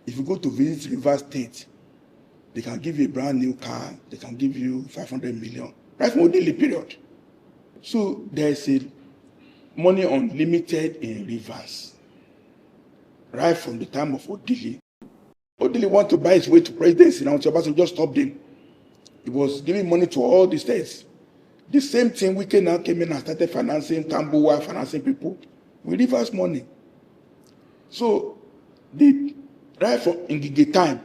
if you go to visit Rivers State, they can give you a brand new car, they can give you 500 million. Right from Odili period. So there's a money unlimited in Rivers. Right from the time of Odili. Odili want to buy his way to presidency now, so just stopped him. He was giving money to all the states. The same thing, Wike now came in and started financing Tambuwa, financing people with Rivers money. So, right from Ngige time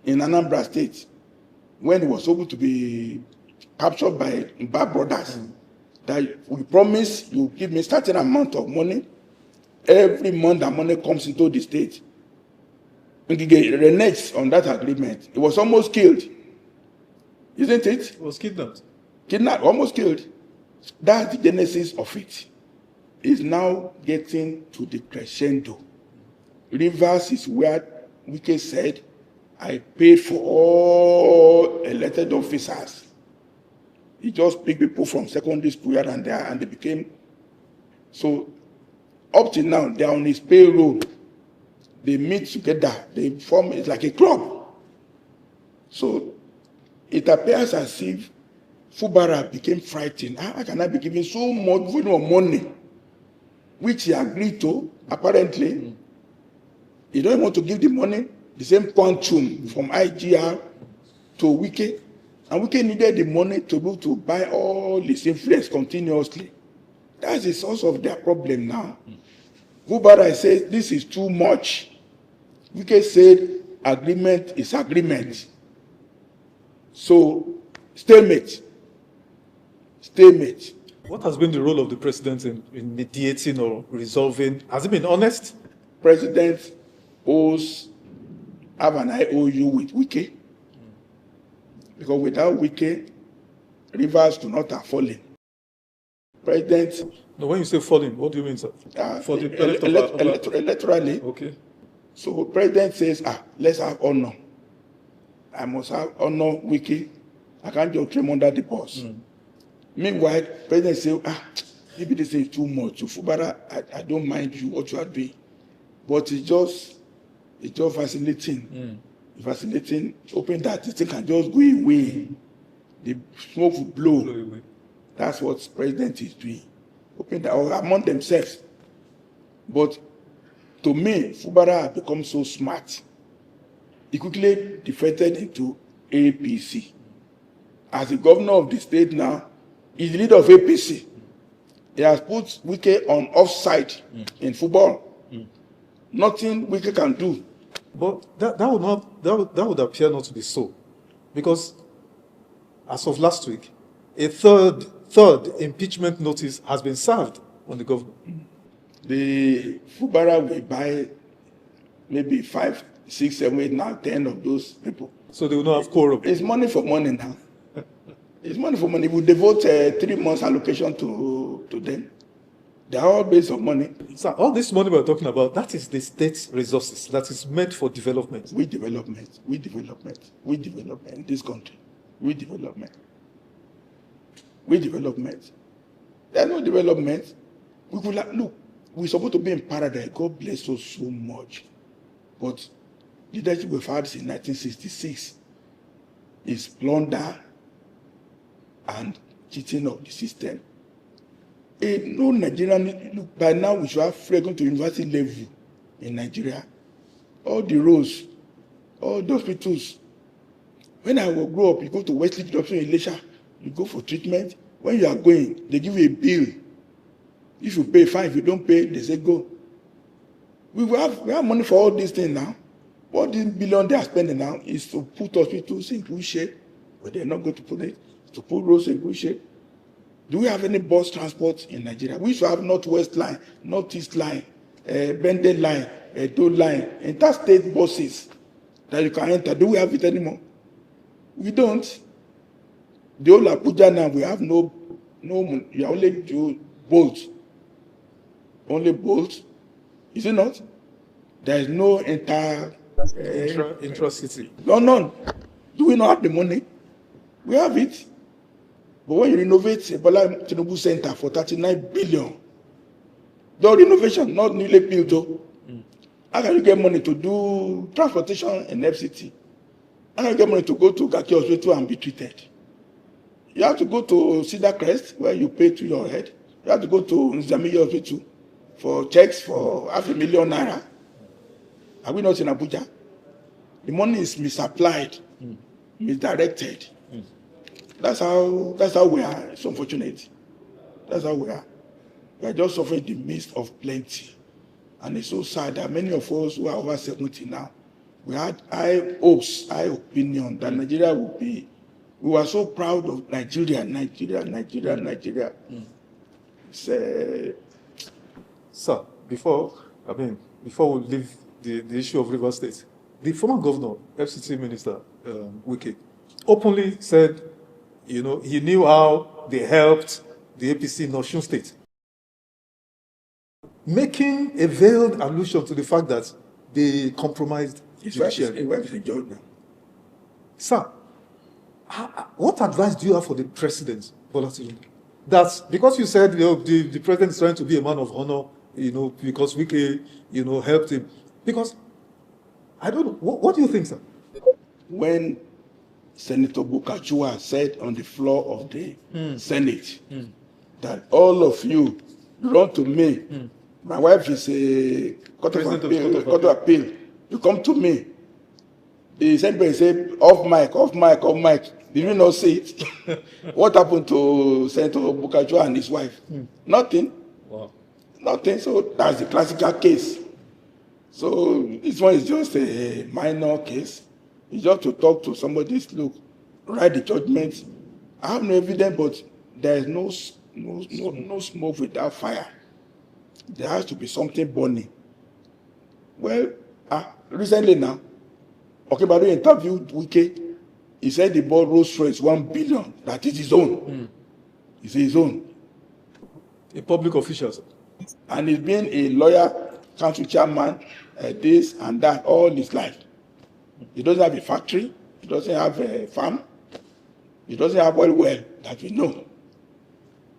in Anambra State, when he was able to be captured by Mba brothers, that we promise you give me certain amount of money every month that money comes into the state. Ngige reneged on that agreement. He was almost killed. Isn't it? He was kidnapped. Kidnapped, almost killed. That's the genesis of it. It's now getting to the crescendo. Rivers is where Wike said, I paid for all elected officers. He just picked people from secondary school here and there, and they became. So, up till now, they're on his payroll. They meet together. They form, it's like a club. So, it appears as if Fubara became frightened. How can I be giving so much money, which he agreed to, apparently? He don't want to give the money, the same quantum from IGR to Wike. And Wike needed the money to be able to buy all his influence continuously. That's the source of their problem now. Fubara says this is too much. Wike said agreement is agreement. So, stalemate. Stalemate. What has been the role of the president in mediating or resolving? Has he been honest? President have an IOU with Wike. Because without Wike, rivers do not have fallen. President. No, when you say falling, what do you mean, sir? For the electorally. Okay. So president says, let's have honor. I must have honor Wike. I can't just throw him under the bus. Meanwhile, president says, maybe this is too much. Fubara, I don't mind you what you are doing, but it's just fascinating. Fascinating. Hoping that this thing can just go away. The smoke will blow away. That's what president is doing. Hoping that, or among themselves. But to me, Fubara has become so smart. He quickly defected into APC. As the governor of the state now, he's the leader of APC. He has put Wike on offside in football. Nothing Wike can do. But that would appear not to be so, because as of last week, a third impeachment notice has been served on the governor. The Fubara will buy maybe 5, 6, 7, 8, 9, 10 of those people. So they will not have quorum. It's money for money now. It's money for money. We devote 3 months allocation to them. They are all based on money. So all this money we're talking about, that is the state's resources that is meant for development. We development in this country. We development. There's no development. We could look, we're supposed to be in paradise. God bless us so much. But leadership we've had since 1966 is plunder and cheating of the system. No Nigerian, look, by now we should have free going to university level in Nigeria. All the roads, all the hospitals. When I will grow up, you go to Wesley Hospital in Elisha, you go for treatment. When you are going, they give you a bill. If you pay, fine. If you don't pay, they say go. We have money for all these things now. What this billion they are spending now is to put hospitals in good shape, but they're not going to put it, to put roads in good shape. Do we have any bus transport in Nigeria? We should have Northwest Line, Northeast Line, Bende Line, Edo Line, interstate buses that you can enter. Do we have it anymore? We don't. The whole Abuja now, we have no, you only do bolts. Only bolts. Is it not? There is no intra-city. No. Do we not have the money? We have it. But when you renovate Ebola Tinubu Center for 39 billion, the renovation, not newly built, though. How can you get money to do transportation in FCT? How can you get money to go to Gaki Hospital and be treated? You have to go to Cedar Crest, where you pay to your head. You have to go to Nzami Hospital for checks for $500,000. Are we not in Abuja? The money is misapplied, misdirected. That's how we are. It's unfortunate. That's how we are. We are just suffering in the midst of plenty. And it's so sad that many of us who are over 70 now, we had high hopes, high opinion that Nigeria would be. We were so proud of Nigeria. Sir, before we leave the issue of River State, the former governor, FCT Minister Wike, openly said, he knew how they helped the APC in Osun State, making a veiled allusion to the fact that they compromised judiciary. His wife is a judge now. Sir, what advice do you have for the president, Bola Tinubu? That because you said the president is trying to be a man of honor, because Wike, helped him. Because I don't know. What do you think, sir? When Senator Bukachua said on the floor of the Senate that all of you run to me. My wife is a court of appeal. You come to me. The Senate said, off mic. Did you not see it? What happened to Senator Bukachua and his wife? Nothing. Wow. Nothing. So that's the classical case. So this one is just a minor case. It's just to talk to somebody, look, write the judgment. I have no evidence, but there is no smoke without fire. There has to be something burning. Well, recently now, Okebado interviewed Wike. He said he bought Rolls Royce 1 billion. That is his own. It's his own. A public official, sir. And he's been a lawyer, council chairman, this and that all his life. He doesn't have a factory. He doesn't have a farm. He doesn't have oil well that we know.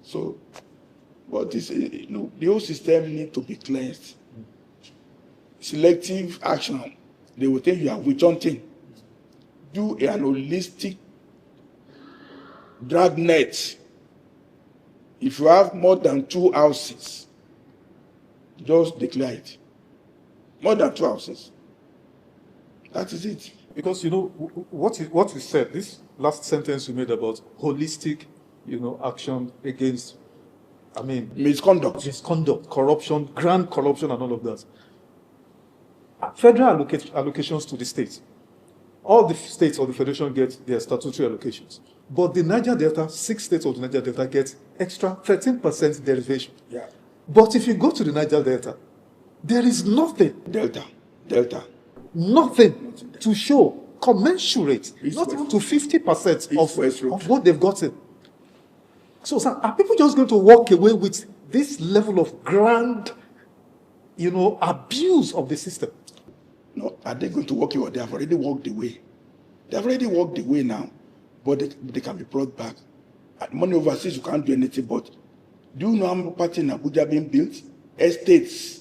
So, but this, the whole system needs to be cleansed. Selective action. They will think you are witch hunting. Do an holistic dragnet. If you have more than 2 houses, just declare it. More than 2 houses. That is it. Because what you said, this last sentence you made about holistic, action against, misconduct, corruption, grand corruption, and all of that. Federal allocations to the states. All the states of the federation get their statutory allocations, but the Niger Delta, 6 states of the Niger Delta get extra 13% derivation. Yeah. But if you go to the Niger Delta, there is nothing. Delta. Nothing to show commensurate, not even to 50% of what they've gotten. So, sir, are people just going to walk away with this level of grand, abuse of the system? No, are they going to walk away? They have already walked away. They have already walked away now, but they can be brought back. Money overseas, you can't do anything. But do you know how many property in Abuja being built? Estates.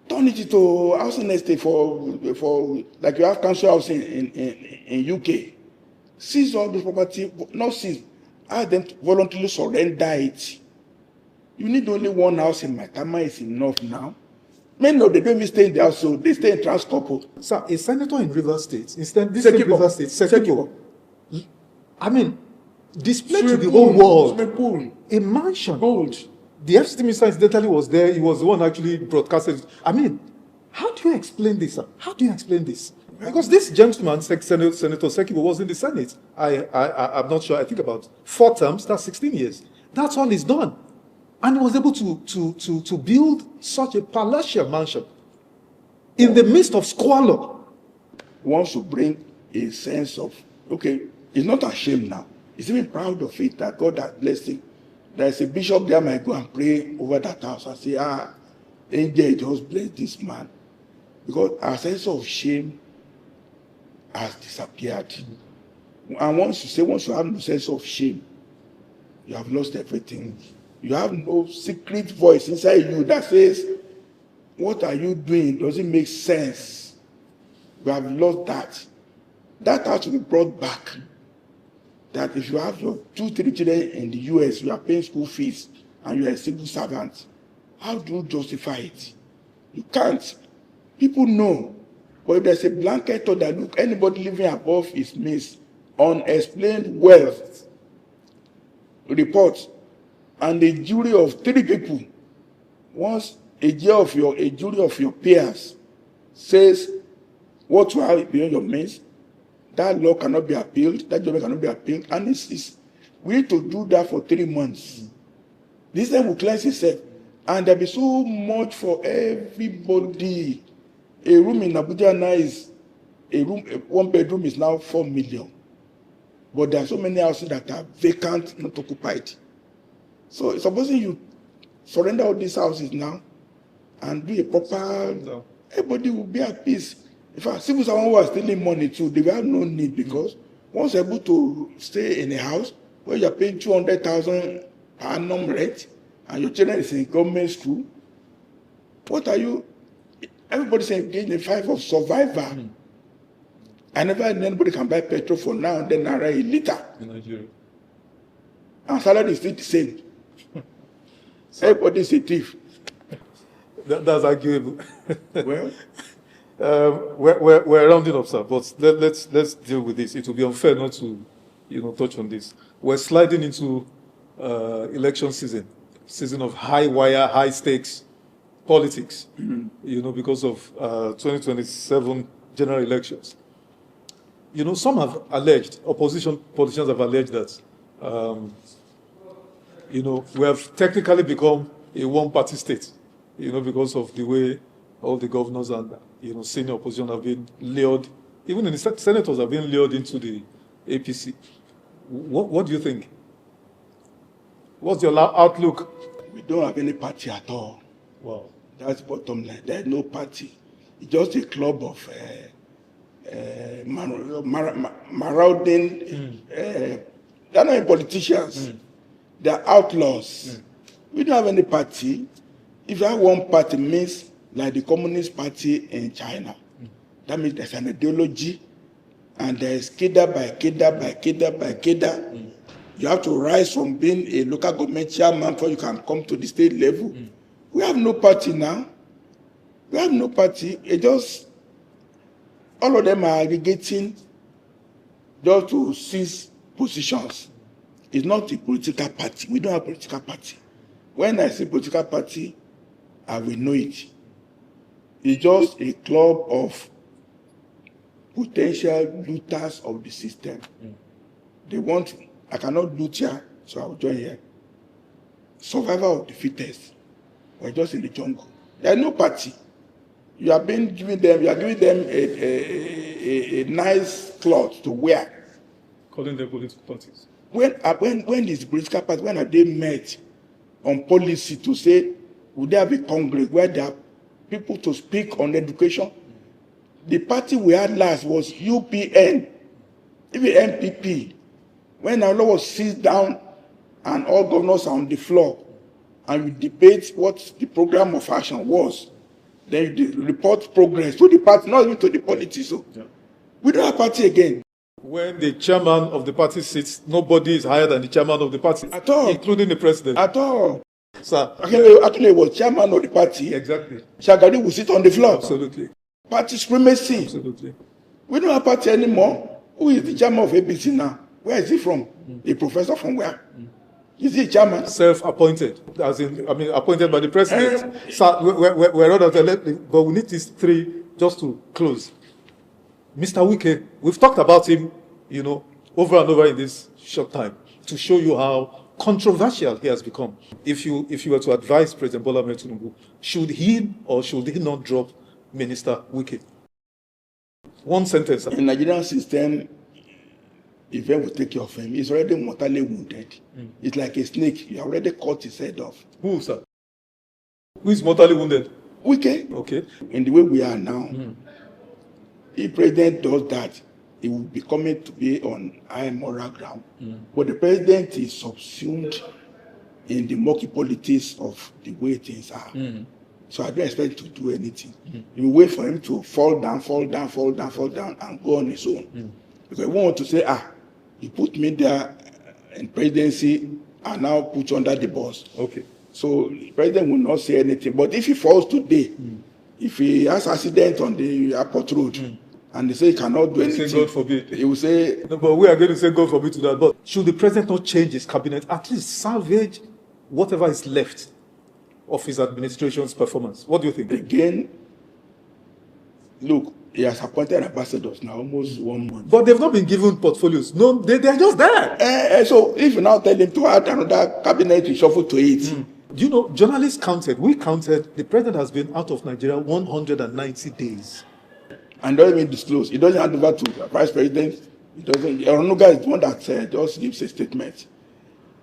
Turn it into housing estate for like you have council housing in UK. Seize all this property, not seize. Ask them to voluntarily surrender it. You need only 1 house in Maitama is enough now. Many of them don't even stay in the house, so they stay in Transcorp. Sir, a senator in River State, instead this River State, Sekibo, displayed to the whole world a mansion. Gold. The FCT minister incidentally was there. He was the one actually broadcasted. How do you explain this, sir? How do you explain this? Because this gentleman, Senator Sekibo, was in the Senate. I'm not sure. I think about 4 terms. That's 16 years. That's all he's done. And he was able to build such a palatial mansion in the midst of squalor. Wants to bring a sense of, okay, he's not ashamed now. He's even proud of it that God has blessed him. There's a bishop there might go and pray over that house and say, angel just bless this man. Because our sense of shame has disappeared. And once you have no sense of shame, you have lost everything. You have no secret voice inside you that says, what are you doing? Does it make sense? You have lost that. That has to be brought back. That if you have your 2-3 children in the US, you are paying school fees, and you are a civil servant, how do you justify it? You can't. People know. But if there's a blanket thought that, look, anybody living above his means, unexplained wealth report, and a jury of 3 people, once a jury of your peers says what you have beyond your means, that law cannot be appealed, that judgment cannot be appealed, and we need to do that for 3 months. This time will cleanse itself, and there'll be so much for everybody. A room in Abuja now is one bedroom is now 4 million, but there are so many houses that are vacant, not occupied. So supposing you surrender all these houses now and do a proper, everybody will be at peace. In fact, civil servants who are stealing money too, they will have no need, because once you're able to stay in a house where you're paying 200,000 per annum rent and your children is in government school, what are you? Everybody's engaged in a fight of survival. I never had anybody can buy petrol for now and then naira a liter. In Nigeria. And salary is still the same. Everybody's a thief. That's arguable. Well, we're rounding up, sir, but let's deal with this. It will be unfair not to, touch on this. We're sliding into election season of high wire, high stakes politics, because of 2027 general elections. Some have alleged, opposition politicians have alleged that, we have technically become a one-party state, because of the way all the governors and, senior opposition have been lured, even in the senators have been lured into the APC. What do you think? What's your outlook? We don't have any party at all. Wow. That's bottom line. There's no party. It's just a club of marauding. They're not even politicians. They're outlaws. We don't have any party. If you have one party, means like the Communist Party in China. That means there's an ideology, and there's cadre by cadre by cadre by cadre. You have to rise from being a local government chairman before you can come to the state level. We have no party now. We have no party. It just, all of them are aggregating just to seize positions. It's not a political party. We don't have a political party. When I say political party, I will know it. It's just a club of potential looters of the system. They want, I cannot loot here, so I will join here. Survival of the fittest. We're just in the jungle. There's no party. You are giving them a nice cloth to wear. Calling them political parties. When is political party? When have they met on policy to say, would they have a congress where there are people to speak on education? The party we had last was UPN, even MPP. When our law was seized down and all governors are on the floor, and we debate what the program of action was, then you report progress to the party, not even to the politics. So we don't have party again. When the chairman of the party sits, nobody is higher than the chairman of the party. At all. Including the president. At all. Sir. Actually, he was chairman of the party. Exactly. Shagari will sit on the floor. Absolutely. Party supremacy. Absolutely. We don't have party anymore. Who is the chairman of APC now? Where is he from? A professor from where? Is he a chairman? Self-appointed, appointed by the president. Sir, we're out of the, but we need these three just to close. Mr. Wike, we've talked about him, over and over in this short time to show you how controversial he has become. If you were to advise President Bola Ahmed Tinubu, should he or should he not drop Minister Wike? One sentence. In the Nigerian system, if they will take care of him, he's already mortally wounded. It's like a snake. You already cut his head off. Who, sir? Who is mortally wounded? Wike. Okay. In the way we are now, if president does that, he will be coming to be on high moral ground. But the president is subsumed in the murky politics of the way things are. So I don't expect him to do anything. You wait for him to fall down, and go on his own. Because we want to say, you put me there in presidency and now put you under the bus. Okay. So the president will not say anything. But if he falls today, if he has accident on the airport road, and they say he cannot do anything, say God forbid. He will say, no, but we are going to say God forbid to that. But should the president not change his cabinet, at least salvage whatever is left of his administration's performance? What do you think? Again, look, he has appointed ambassadors now almost 1 month. But they've not been given portfolios. No, they're just there. So if you now tell him to add another cabinet reshuffle to it. Do you know, journalists we counted, the president has been out of Nigeria 190 days. And doesn't even disclose. He doesn't hand over to the vice president. He doesn't. Ononuga is the one that just gives a statement.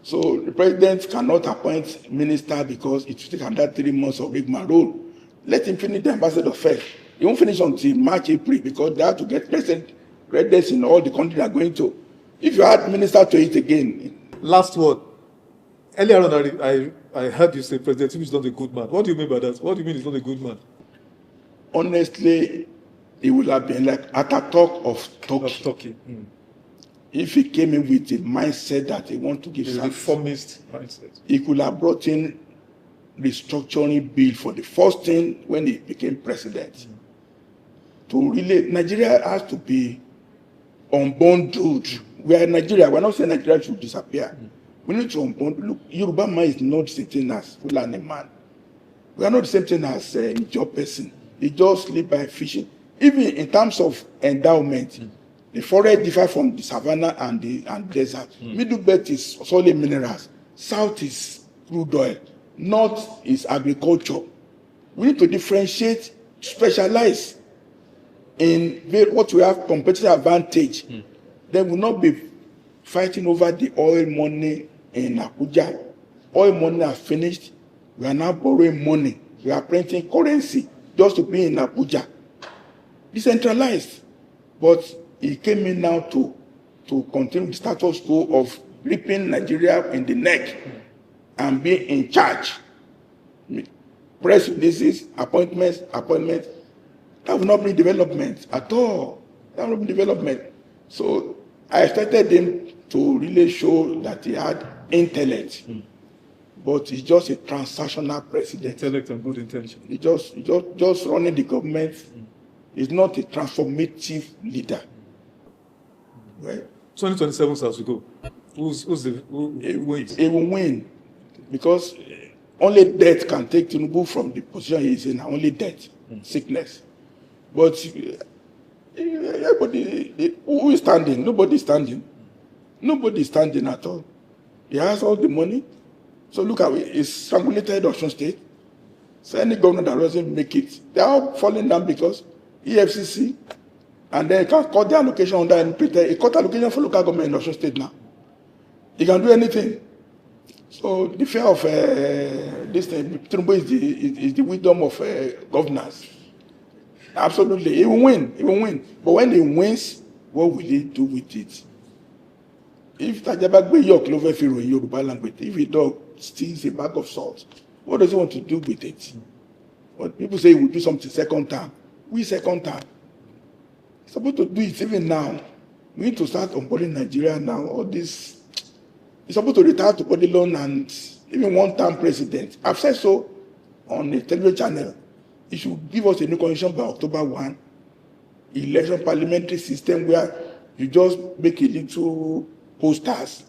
So the president cannot appoint minister because it will take another 3 months of big man role. Let him finish the ambassador first. He won't finish until March, April, because they have to get presidents in all the countries they are going to. If you add minister to it again. Last word. Earlier on, I heard you say President Tinubu is not a good man. What do you mean by that? What do you mean he's not a good man? Honestly, he would have been like Ataturk of Turkey. If he came in with a mindset that he wants to give a reformist mindset, he could have brought in restructuring bill for the first thing when he became president. To really, Nigeria has to be unbundled. We are in Nigeria. We're not saying Nigeria should disappear. We need to unbundle. Look, Yoruba man is not the same thing as Fulani man. We are not the same thing as a job person. He just live by fishing. Even in terms of endowment, the forest differ from the savannah and the desert. Middle belt is solid minerals. South is crude oil. North is agriculture. We need to differentiate, specialize in what we have competitive advantage. Then we'll not be fighting over the oil money in Abuja. Oil money are finished. We are now borrowing money. We are printing currency just to be in Abuja. Decentralized. But he came in now to continue the status quo of ripping Nigeria in the neck and being in charge. Press releases, appointments. That will not bring development at all. That will not bring development. So I expected him to really show that he had intellect. But he's just a transactional president. Intellect and good intention. He just running the government. He's not a transformative leader. Right? 2027 as we go. Who wins? He will win. Because only death can take Tinubu from the position he is in. Only death, sickness. But everybody, who is standing? Nobody is standing. Nobody is standing at all. He has all the money. So look at it. It's strangulated Osun State. So any governor that doesn't make it, they are all falling down because EFCC, and then he can't cut the allocation under any pretext. He cut allocation for local government in Osun State now. He can do anything. So the fear of this thing, Tinubu is the wisdom of governance. Absolutely, he will win. He will win. But when he wins, what will he do with it? If Tajabagbe York Lover Firo in Yoruba language, if a dog steals a bag of salt, what does he want to do with it? But people say he will do something second time. We second time. He's supposed to do it even now. We need to start onboarding Nigeria now. All this. He's supposed to retire to body loan and even one-time president. I've said so on a television channel. He should give us a new constitution by October 1. Election parliamentary system where you just make a little posters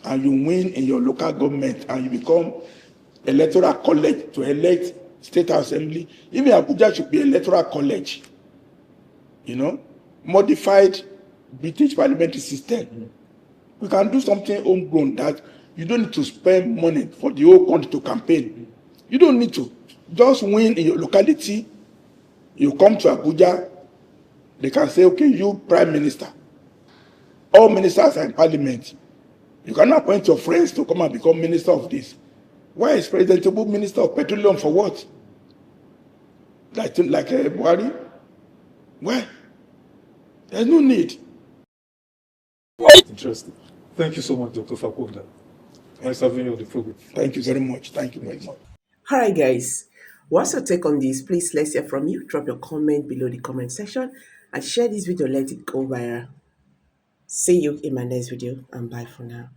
and you win in your local government and you become electoral college to elect state assembly. Even Abuja should be electoral college. You know, modified British parliamentary system. We can do something homegrown that you don't need to spend money for the whole country to campaign. You don't need to. Just win in your locality. You come to Abuja, they can say, okay, you prime minister. All ministers are in parliament. You cannot appoint your friends to come and become minister of this. Why is President Tinubu minister of petroleum for what? Like Buhari? Why? There's no need. Interesting. Thank you so much, Dr. Fakonda. Nice having you on the program. Thank you very much. Thank you very much. All right, guys. What's your take on this? Please let's hear from you. Drop your comment below the comment section and share this video. Let it go viral. See you in my next video and bye for now.